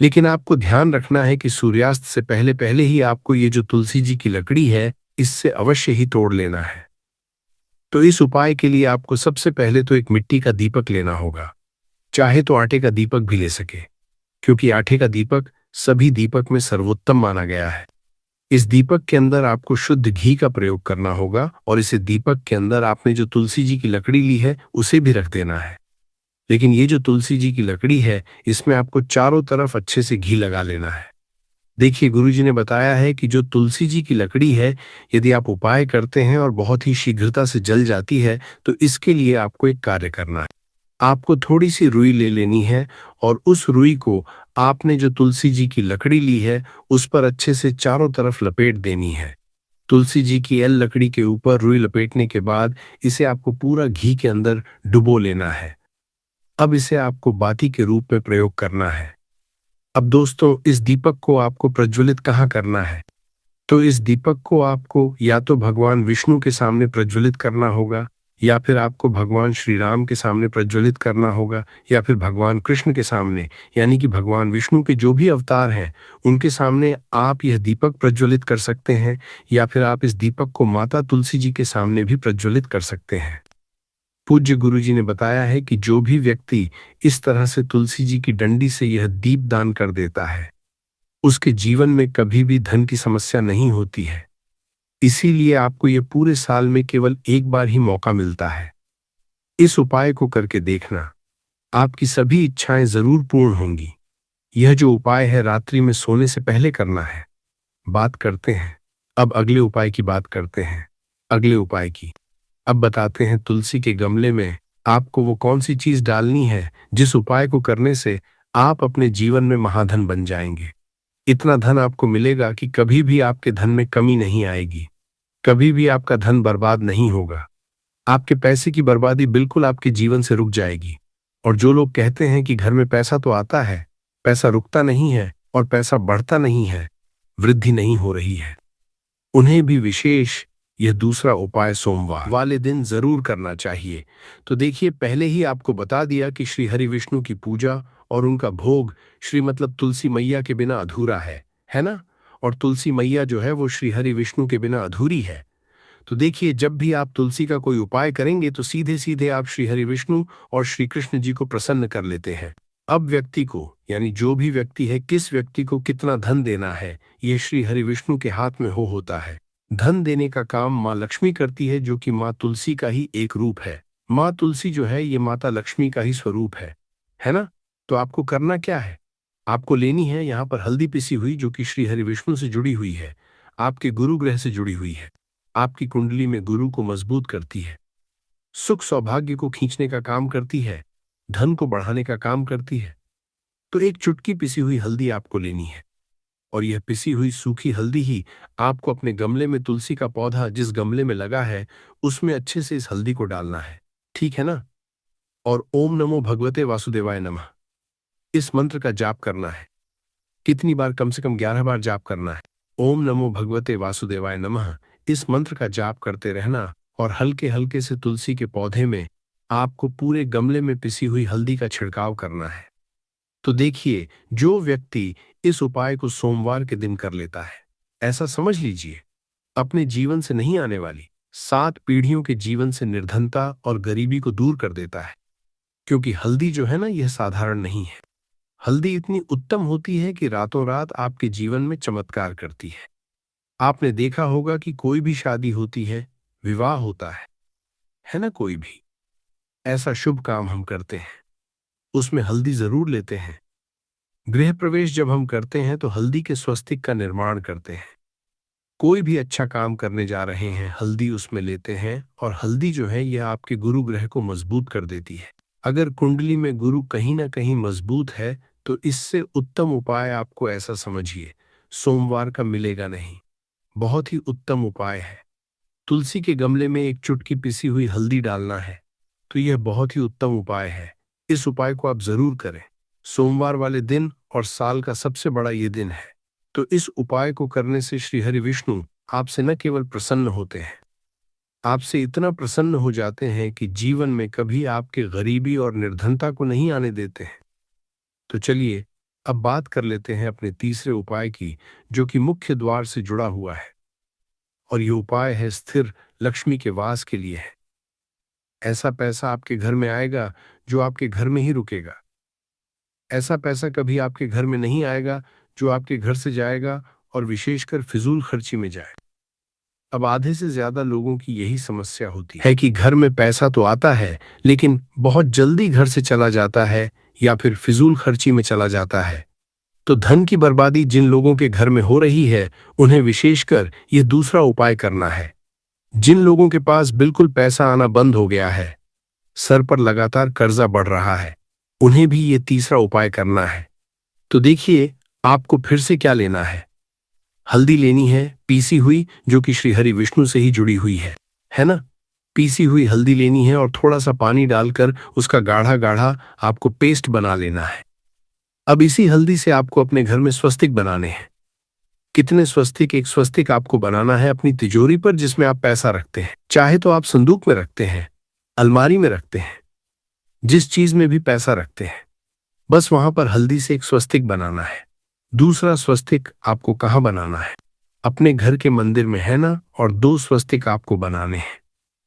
लेकिन आपको ध्यान रखना है कि सूर्यास्त से पहले पहले ही आपको ये जो तुलसी जी की लकड़ी है, इससे अवश्य ही तोड़ लेना है। तो इस उपाय के लिए आपको सबसे पहले तो एक मिट्टी का दीपक लेना होगा, चाहे तो आटे का दीपक भी ले सके, क्योंकि आटे का दीपक सभी दीपक में सर्वोत्तम माना गया है। इस दीपक के अंदर आपको शुद्ध घी का प्रयोग करना होगा, और इसे दीपक के अंदर आपने जो तुलसी जी की लकड़ी ली है उसे भी रख देना है। लेकिन ये जो तुलसी जी की लकड़ी है, इसमें आपको चारों तरफ अच्छे से घी लगा लेना है। देखिए, गुरुजी ने बताया है कि जो तुलसी जी की लकड़ी है, यदि आप उपाय करते हैं और बहुत ही शीघ्रता से जल जाती है, तो इसके लिए आपको एक कार्य करना है। आपको थोड़ी सी रुई ले लेनी है, और उस रुई को आपने जो तुलसी जी की लकड़ी ली है उस पर अच्छे से चारों तरफ लपेट देनी है। तुलसी जी की एल लकड़ी के ऊपर रुई लपेटने के बाद इसे आपको पूरा घी के अंदर डुबो लेना है। अब इसे आपको बाती के रूप में प्रयोग करना है। अब दोस्तों, इस दीपक को आपको प्रज्वलित कहाँ करना है? तो इस दीपक को आपको या तो भगवान विष्णु के सामने प्रज्वलित करना होगा, या फिर आपको भगवान श्री राम के सामने प्रज्वलित करना होगा, या फिर भगवान कृष्ण के सामने, यानी कि भगवान विष्णु के जो भी अवतार हैं उनके सामने आप यह दीपक प्रज्वलित कर सकते हैं, या फिर आप इस दीपक को माता तुलसी जी के सामने भी प्रज्वलित कर सकते हैं। पूज्य गुरुजी ने बताया है कि जो भी व्यक्ति इस तरह से तुलसी जी की डंडी से यह दीप दान कर देता है, उसके जीवन में कभी भी धन की समस्या नहीं होती है। इसीलिए आपको यह पूरे साल में केवल एक बार ही मौका मिलता है। इस उपाय को करके देखना, आपकी सभी इच्छाएं जरूर पूर्ण होंगी। यह जो उपाय है रात्रि में सोने से पहले करना है। बात करते हैं अब अगले उपाय की। बात करते हैं अगले उपाय की। अब बताते हैं तुलसी के गमले में आपको वो कौन सी चीज डालनी है जिस उपाय को करने से आप अपने जीवन में महाधन बन जाएंगे। इतना धन आपको मिलेगा कि कभी भी आपके धन में कमी नहीं आएगी, कभी भी आपका धन बर्बाद नहीं होगा। आपके पैसे की बर्बादी बिल्कुल आपके जीवन से रुक जाएगी। और जो लोग कहते हैं कि घर में पैसा तो आता है, पैसा रुकता नहीं है और पैसा बढ़ता नहीं है, वृद्धि नहीं हो रही है, उन्हें भी विशेष यह दूसरा उपाय सोमवार वाले दिन जरूर करना चाहिए। तो देखिए, पहले ही आपको बता दिया कि श्री हरि विष्णु की पूजा और उनका भोग श्री मतलब तुलसी मैया के बिना अधूरा है। है ना? और तुलसी मैया जो है वो श्री हरि विष्णु के बिना अधूरी है। तो देखिए, जब भी आप तुलसी का कोई उपाय करेंगे तो सीधे सीधे आप श्री हरि विष्णु और श्री कृष्ण जी को प्रसन्न कर लेते हैं। अब व्यक्ति को, यानी जो भी व्यक्ति है, किस व्यक्ति को कितना धन देना है, ये श्री हरि विष्णु के हाथ में होता है। धन देने का काम माँ लक्ष्मी करती है, जो कि माँ तुलसी का ही एक रूप है। माँ तुलसी जो है ये माता लक्ष्मी का ही स्वरूप है ना? तो आपको करना क्या है? आपको लेनी है यहाँ पर हल्दी पिसी हुई, जो कि श्री हरि विष्णु से जुड़ी हुई है, आपके गुरु ग्रह से जुड़ी हुई है, आपकी कुंडली में गुरु को मजबूत करती है, सुख सौभाग्य को खींचने का काम करती है, धन को बढ़ाने का काम करती है। तो एक चुटकी पिसी हुई हल्दी आपको लेनी है, और यह पिसी हुई सूखी हल्दी ही आपको अपने गमले में, तुलसी का पौधा जिस गमले में लगा है उसमें अच्छे से इस हल्दी को डालना है। ठीक है ना? और ओम नमो भगवते वासुदेवाय नमः इस मंत्र का जाप करना है। कितनी बार? कम से कम 11 बार जाप करना है। ओम नमो भगवते वासुदेवाय नमः इस मंत्र का जाप करते रहना, और हल्के हल्के से तुलसी के पौधे में आपको पूरे गमले में पिसी हुई हल्दी का छिड़काव करना है। तो देखिए, जो व्यक्ति इस उपाय को सोमवार के दिन कर लेता है, ऐसा समझ लीजिए अपने जीवन से नहीं आने वाली 7 पीढ़ियों के जीवन से निर्धनता और गरीबी को दूर कर देता है। क्योंकि हल्दी जो है ना, यह साधारण नहीं है। हल्दी इतनी उत्तम होती है कि रातों रात आपके जीवन में चमत्कार करती है। आपने देखा होगा कि कोई भी शादी होती है, विवाह होता है ना? कोई भी ऐसा शुभ काम हम करते हैं, उसमें हल्दी जरूर लेते हैं। गृह प्रवेश जब हम करते हैं तो हल्दी के स्वस्तिक का निर्माण करते हैं। कोई भी अच्छा काम करने जा रहे हैं, हल्दी उसमें लेते हैं, और हल्दी जो है यह आपके गुरु ग्रह को मजबूत कर देती है। अगर कुंडली में गुरु कहीं ना कहीं मजबूत है तो इससे उत्तम उपाय आपको, ऐसा समझिए, सोमवार का मिलेगा नहीं। बहुत ही उत्तम उपाय है। तुलसी के गमले में एक चुटकी पिसी हुई हल्दी डालना है, तो यह बहुत ही उत्तम उपाय है। इस उपाय को आप जरूर करें सोमवार वाले दिन, और साल का सबसे बड़ा ये दिन है। तो इस उपाय को करने से श्री हरि विष्णु आपसे न केवल प्रसन्न होते हैं, आपसे इतना प्रसन्न हो जाते हैं कि जीवन में कभी आपके गरीबी और निर्धनता को नहीं आने देते हैं। तो चलिए अब बात कर लेते हैं अपने तीसरे उपाय की, जो कि मुख्य द्वार से जुड़ा हुआ है, और ये उपाय है स्थिर लक्ष्मी के वास के लिए है। ऐसा पैसा आपके घर में आएगा जो आपके घर में ही रुकेगा। ऐसा पैसा कभी आपके घर में नहीं आएगा जो आपके घर से जाएगा और विशेषकर फिजूल खर्ची में जाए। अब आधे से ज्यादा लोगों की यही समस्या होती है कि घर में पैसा तो आता है लेकिन बहुत जल्दी घर से चला जाता है, या फिर फिजूल खर्ची में चला जाता है। तो धन की बर्बादी जिन लोगों के घर में हो रही है, उन्हें विशेषकर यह दूसरा उपाय करना है। जिन लोगों के पास बिल्कुल पैसा आना बंद हो गया है, सर पर लगातार कर्जा बढ़ रहा है, उन्हें भी ये तीसरा उपाय करना है। तो देखिए, आपको फिर से क्या लेना है? हल्दी लेनी है पीसी हुई, जो कि श्री हरि विष्णु से ही जुड़ी हुई है ना? पीसी हुई हल्दी लेनी है और थोड़ा सा पानी डालकर उसका गाढ़ा गाढ़ा आपको पेस्ट बना लेना है। अब इसी हल्दी से आपको अपने घर में स्वस्तिक बनाने हैं। कितने स्वस्तिक? एक स्वस्तिक आपको बनाना है अपनी तिजोरी पर, जिसमें आप पैसा रखते हैं। चाहे तो आप संदूक में रखते हैं, अलमारी में रखते हैं, जिस चीज में भी पैसा रखते हैं, बस वहां पर हल्दी से एक स्वस्तिक बनाना है। दूसरा स्वस्तिक आपको कहाँ बनाना है? अपने घर के मंदिर में, है ना? और 2 स्वस्तिक आपको बनाने हैं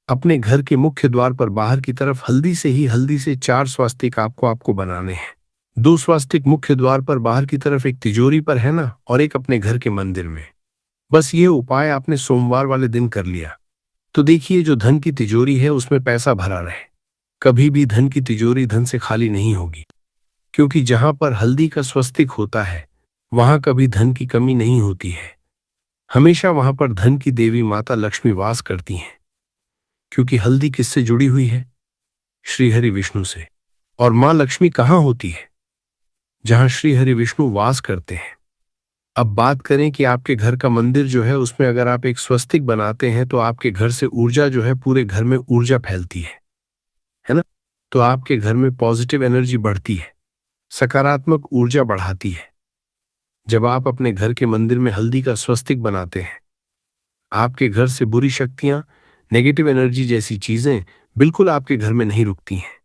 अपने घर के मुख्य द्वार पर बाहर की तरफ। हल्दी से 4 स्वस्तिक आपको बनाने हैं। 2 स्वस्तिक मुख्य द्वार पर बाहर की तरफ, एक तिजोरी पर, है ना? और एक अपने घर के मंदिर में। बस ये उपाय आपने सोमवार वाले दिन कर लिया तो देखिए, जो धन की तिजोरी है उसमें पैसा भरा रहे। कभी भी धन की तिजोरी धन से खाली नहीं होगी, क्योंकि जहां पर हल्दी का स्वस्तिक होता है वहां कभी धन की कमी नहीं होती है। हमेशा वहां पर धन की देवी माता लक्ष्मी वास करती हैं, क्योंकि हल्दी किससे जुड़ी हुई है? श्री हरि विष्णु से। और मां लक्ष्मी कहाँ होती है? जहां श्री हरि विष्णु वास करते हैं। अब बात करें कि आपके घर का मंदिर जो है उसमें अगर आप एक स्वस्तिक बनाते हैं तो आपके घर से ऊर्जा जो है, पूरे घर में ऊर्जा फैलती है ना? तो आपके घर में पॉजिटिव एनर्जी बढ़ती है, सकारात्मक ऊर्जा बढ़ाती है। जब आप अपने घर के मंदिर में हल्दी का स्वस्तिक बनाते हैं, आपके घर से बुरी शक्तियां, नेगेटिव एनर्जी जैसी चीजें बिल्कुल आपके घर में नहीं रुकती हैं।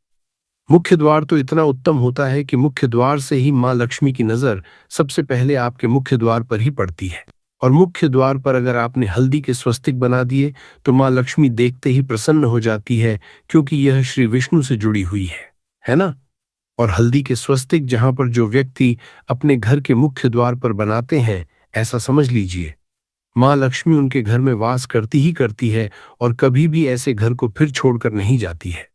मुख्य द्वार तो इतना उत्तम होता है कि मुख्य द्वार से ही माँ लक्ष्मी की नजर सबसे पहले आपके मुख्य द्वार पर ही पड़ती है। और मुख्य द्वार पर अगर आपने हल्दी के स्वस्तिक बना दिए तो माँ लक्ष्मी देखते ही प्रसन्न हो जाती है, क्योंकि यह श्री विष्णु से जुड़ी हुई है ना। और हल्दी के स्वस्तिक जहां पर जो व्यक्ति अपने घर के मुख्य द्वार पर बनाते हैं, ऐसा समझ लीजिए माँ लक्ष्मी उनके घर में वास करती ही करती है और कभी भी ऐसे घर को फिर छोड़कर नहीं जाती है।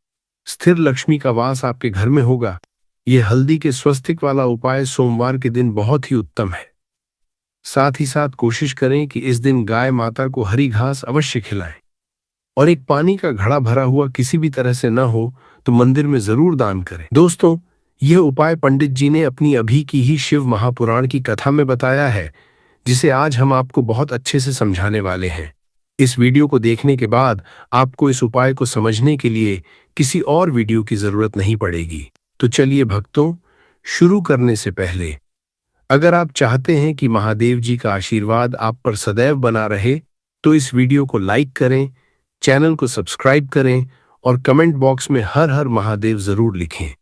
स्थिर लक्ष्मी का वास आपके घर में होगा। यह हल्दी के स्वस्तिक वाला उपाय सोमवार के दिन बहुत ही उत्तम है। साथ ही साथ कोशिश करें कि इस दिन गाय माता को हरी घास अवश्य खिलाएं और एक पानी का घड़ा भरा हुआ किसी भी तरह से न हो तो मंदिर में जरूर दान करें। दोस्तों, यह उपाय पंडित जी ने अपनी अभी की ही शिव महापुराण की कथा में बताया है, जिसे आज हम आपको बहुत अच्छे से समझाने वाले हैं। इस वीडियो को देखने के बाद आपको इस उपाय को समझने के लिए किसी और वीडियो की जरूरत नहीं पड़ेगी। तो चलिए भक्तों, शुरू करने से पहले अगर आप चाहते हैं कि महादेव जी का आशीर्वाद आप पर सदैव बना रहे तो इस वीडियो को लाइक करें, चैनल को सब्सक्राइब करें और कमेंट बॉक्स में हर हर महादेव जरूर लिखें।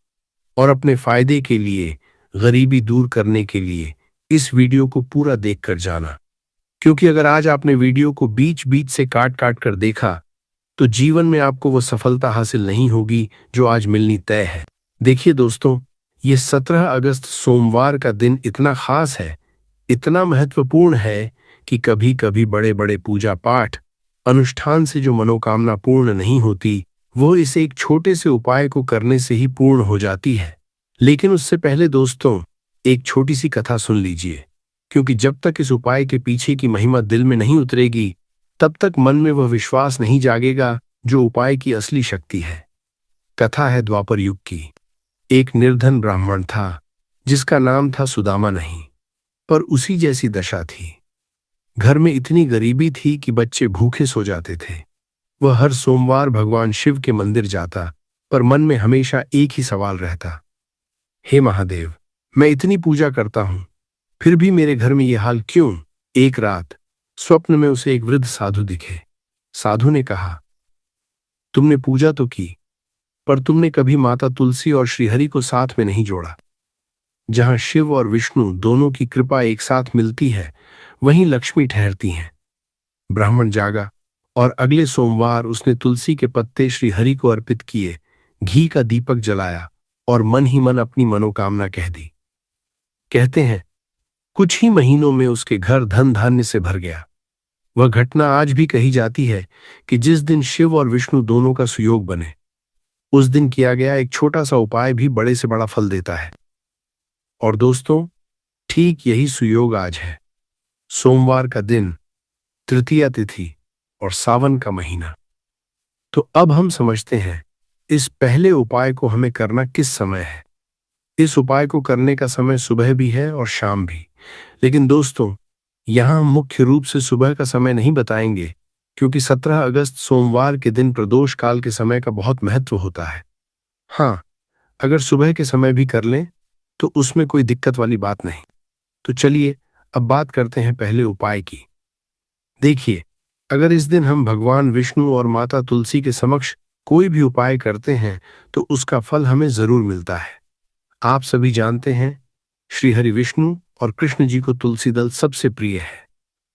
और अपने फायदे के लिए, गरीबी दूर करने के लिए इस वीडियो को पूरा देखकर जाना, क्योंकि अगर आज आपने वीडियो को बीच बीच से काट काट कर देखा तो जीवन में आपको वो सफलता हासिल नहीं होगी जो आज मिलनी तय है। देखिए दोस्तों, ये 17 अगस्त सोमवार का दिन इतना खास है, इतना महत्वपूर्ण है कि कभी कभी बड़े बड़े पूजा पाठ अनुष्ठान से जो मनोकामना पूर्ण नहीं होती, वो इस एक छोटे से उपाय को करने से ही पूर्ण हो जाती है। लेकिन उससे पहले दोस्तों, एक छोटी सी कथा सुन लीजिए, क्योंकि जब तक इस उपाय के पीछे की महिमा दिल में नहीं उतरेगी तब तक मन में वह विश्वास नहीं जागेगा जो उपाय की असली शक्ति है। कथा है द्वापर युग की। एक निर्धन ब्राह्मण था जिसका नाम था सुदामा नहीं, पर उसी जैसी दशा थी। घर में इतनी गरीबी थी कि बच्चे भूखे सो जाते थे। वह हर सोमवार भगवान शिव के मंदिर जाता, पर मन में हमेशा एक ही सवाल रहता, हे महादेव, मैं इतनी पूजा करता हूं, फिर भी मेरे घर में यह हाल क्यों। एक रात स्वप्न में उसे एक वृद्ध साधु दिखे। साधु ने कहा, तुमने पूजा तो की, पर तुमने कभी माता तुलसी और श्रीहरि को साथ में नहीं जोड़ा। जहां शिव और विष्णु दोनों की कृपा एक साथ मिलती है, वहीं लक्ष्मी ठहरती हैं। ब्राह्मण जागा और अगले सोमवार उसने तुलसी के पत्ते श्रीहरि को अर्पित किए, घी का दीपक जलाया और मन ही मन अपनी मनोकामना कह दी। कहते हैं कुछ ही महीनों में उसके घर धन धान्य से भर गया। वह घटना आज भी कही जाती है कि जिस दिन शिव और विष्णु दोनों का सुयोग बने, उस दिन किया गया एक छोटा सा उपाय भी बड़े से बड़ा फल देता है। और दोस्तों, ठीक यही सुयोग आज है। सोमवार का दिन, तृतीया तिथि और सावन का महीना। तो अब हम समझते हैं इस पहले उपाय को हमें करना किस समय है। इस उपाय को करने का समय सुबह भी है और शाम भी, लेकिन दोस्तों यहां हम मुख्य रूप से सुबह का समय नहीं बताएंगे, क्योंकि 17 अगस्त सोमवार के दिन प्रदोष काल के समय का बहुत महत्व होता है। हाँ, अगर सुबह के समय भी कर लें तो उसमें कोई दिक्कत वाली बात नहीं। तो चलिए अब बात करते हैं पहले उपाय की। देखिए, अगर इस दिन हम भगवान विष्णु और माता तुलसी के समक्ष कोई भी उपाय करते हैं तो उसका फल हमें जरूर मिलता है। आप सभी जानते हैं, श्रीहरि विष्णु और कृष्ण जी को तुलसी दल सबसे प्रिय है।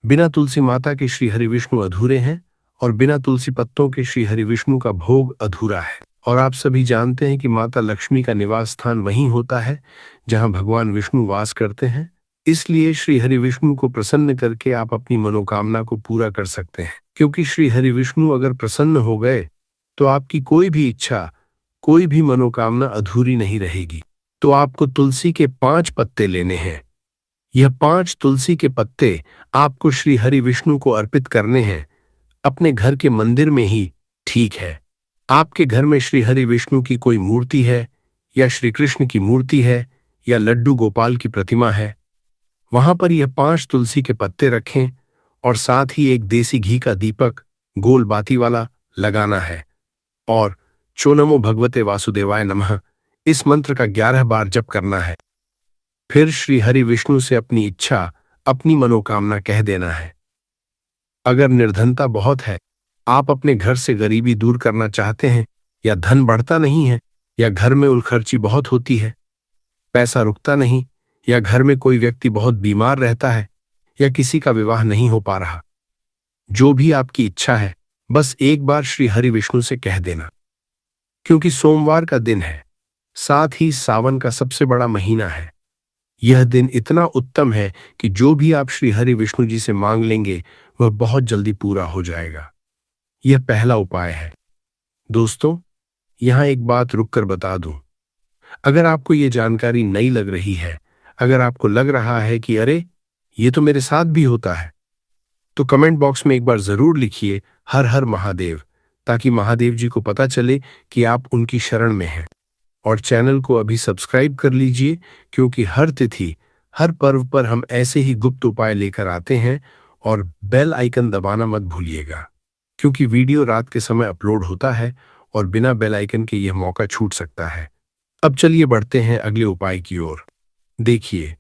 बिना तुलसी माता के श्रीहरि विष्णु अधूरे हैं और बिना तुलसी पत्तों के श्रीहरि विष्णु का भोग अधूरा है। और आप सभी जानते हैं कि माता लक्ष्मी का निवास स्थान वहीं होता है जहां भगवान विष्णु वास करते हैं। इसलिए श्रीहरि विष्णु को प्रसन्न करके आप अपनी मनोकामना को पूरा कर सकते हैं, क्योंकि श्रीहरि विष्णु अगर प्रसन्न हो गए तो आपकी कोई भी इच्छा, कोई भी मनोकामना अधूरी नहीं रहेगी। तो आपको तुलसी के 5 पत्ते लेने हैं। यह 5 तुलसी के पत्ते आपको श्री हरि विष्णु को अर्पित करने हैं, अपने घर के मंदिर में ही। ठीक है, आपके घर में श्री हरि विष्णु की कोई मूर्ति है या श्री कृष्ण की मूर्ति है या लड्डू गोपाल की प्रतिमा है, वहां पर यह 5 तुलसी के पत्ते रखें और साथ ही एक देसी घी का दीपक गोल बाती वाला लगाना है और चो नमो भगवते वासुदेवाय नमः इस मंत्र का 11 बार जप करना है। फिर श्री हरि विष्णु से अपनी इच्छा, अपनी मनोकामना कह देना है। अगर निर्धनता बहुत है, आप अपने घर से गरीबी दूर करना चाहते हैं, या धन बढ़ता नहीं है, या घर में उलखर्ची बहुत होती है, पैसा रुकता नहीं, या घर में कोई व्यक्ति बहुत बीमार रहता है, या किसी का विवाह नहीं हो पा रहा, जो भी आपकी इच्छा है बस एक बार श्री हरि विष्णु से कह देना। क्योंकि सोमवार का दिन है, साथ ही सावन का सबसे बड़ा महीना है, यह दिन इतना उत्तम है कि जो भी आप श्री हरि विष्णु जी से मांग लेंगे वह बहुत जल्दी पूरा हो जाएगा। यह पहला उपाय है। दोस्तों, यहां एक बात रुककर बता दूं, अगर आपको यह जानकारी नई लग रही है, अगर आपको लग रहा है कि अरे ये तो मेरे साथ भी होता है, तो कमेंट बॉक्स में एक बार जरूर लिखिए हर हर महादेव, ताकि महादेव जी को पता चले कि आप उनकी शरण में हैं। और चैनल को अभी सब्सक्राइब कर लीजिए, क्योंकि हर तिथि हर पर्व पर हम ऐसे ही गुप्त उपाय लेकर आते हैं। और बेल आइकन दबाना मत भूलिएगा, क्योंकि वीडियो रात के समय अपलोड होता है और बिना बेल आइकन के यह मौका छूट सकता है। अब चलिए बढ़ते हैं अगले उपाय की ओर। देखिए,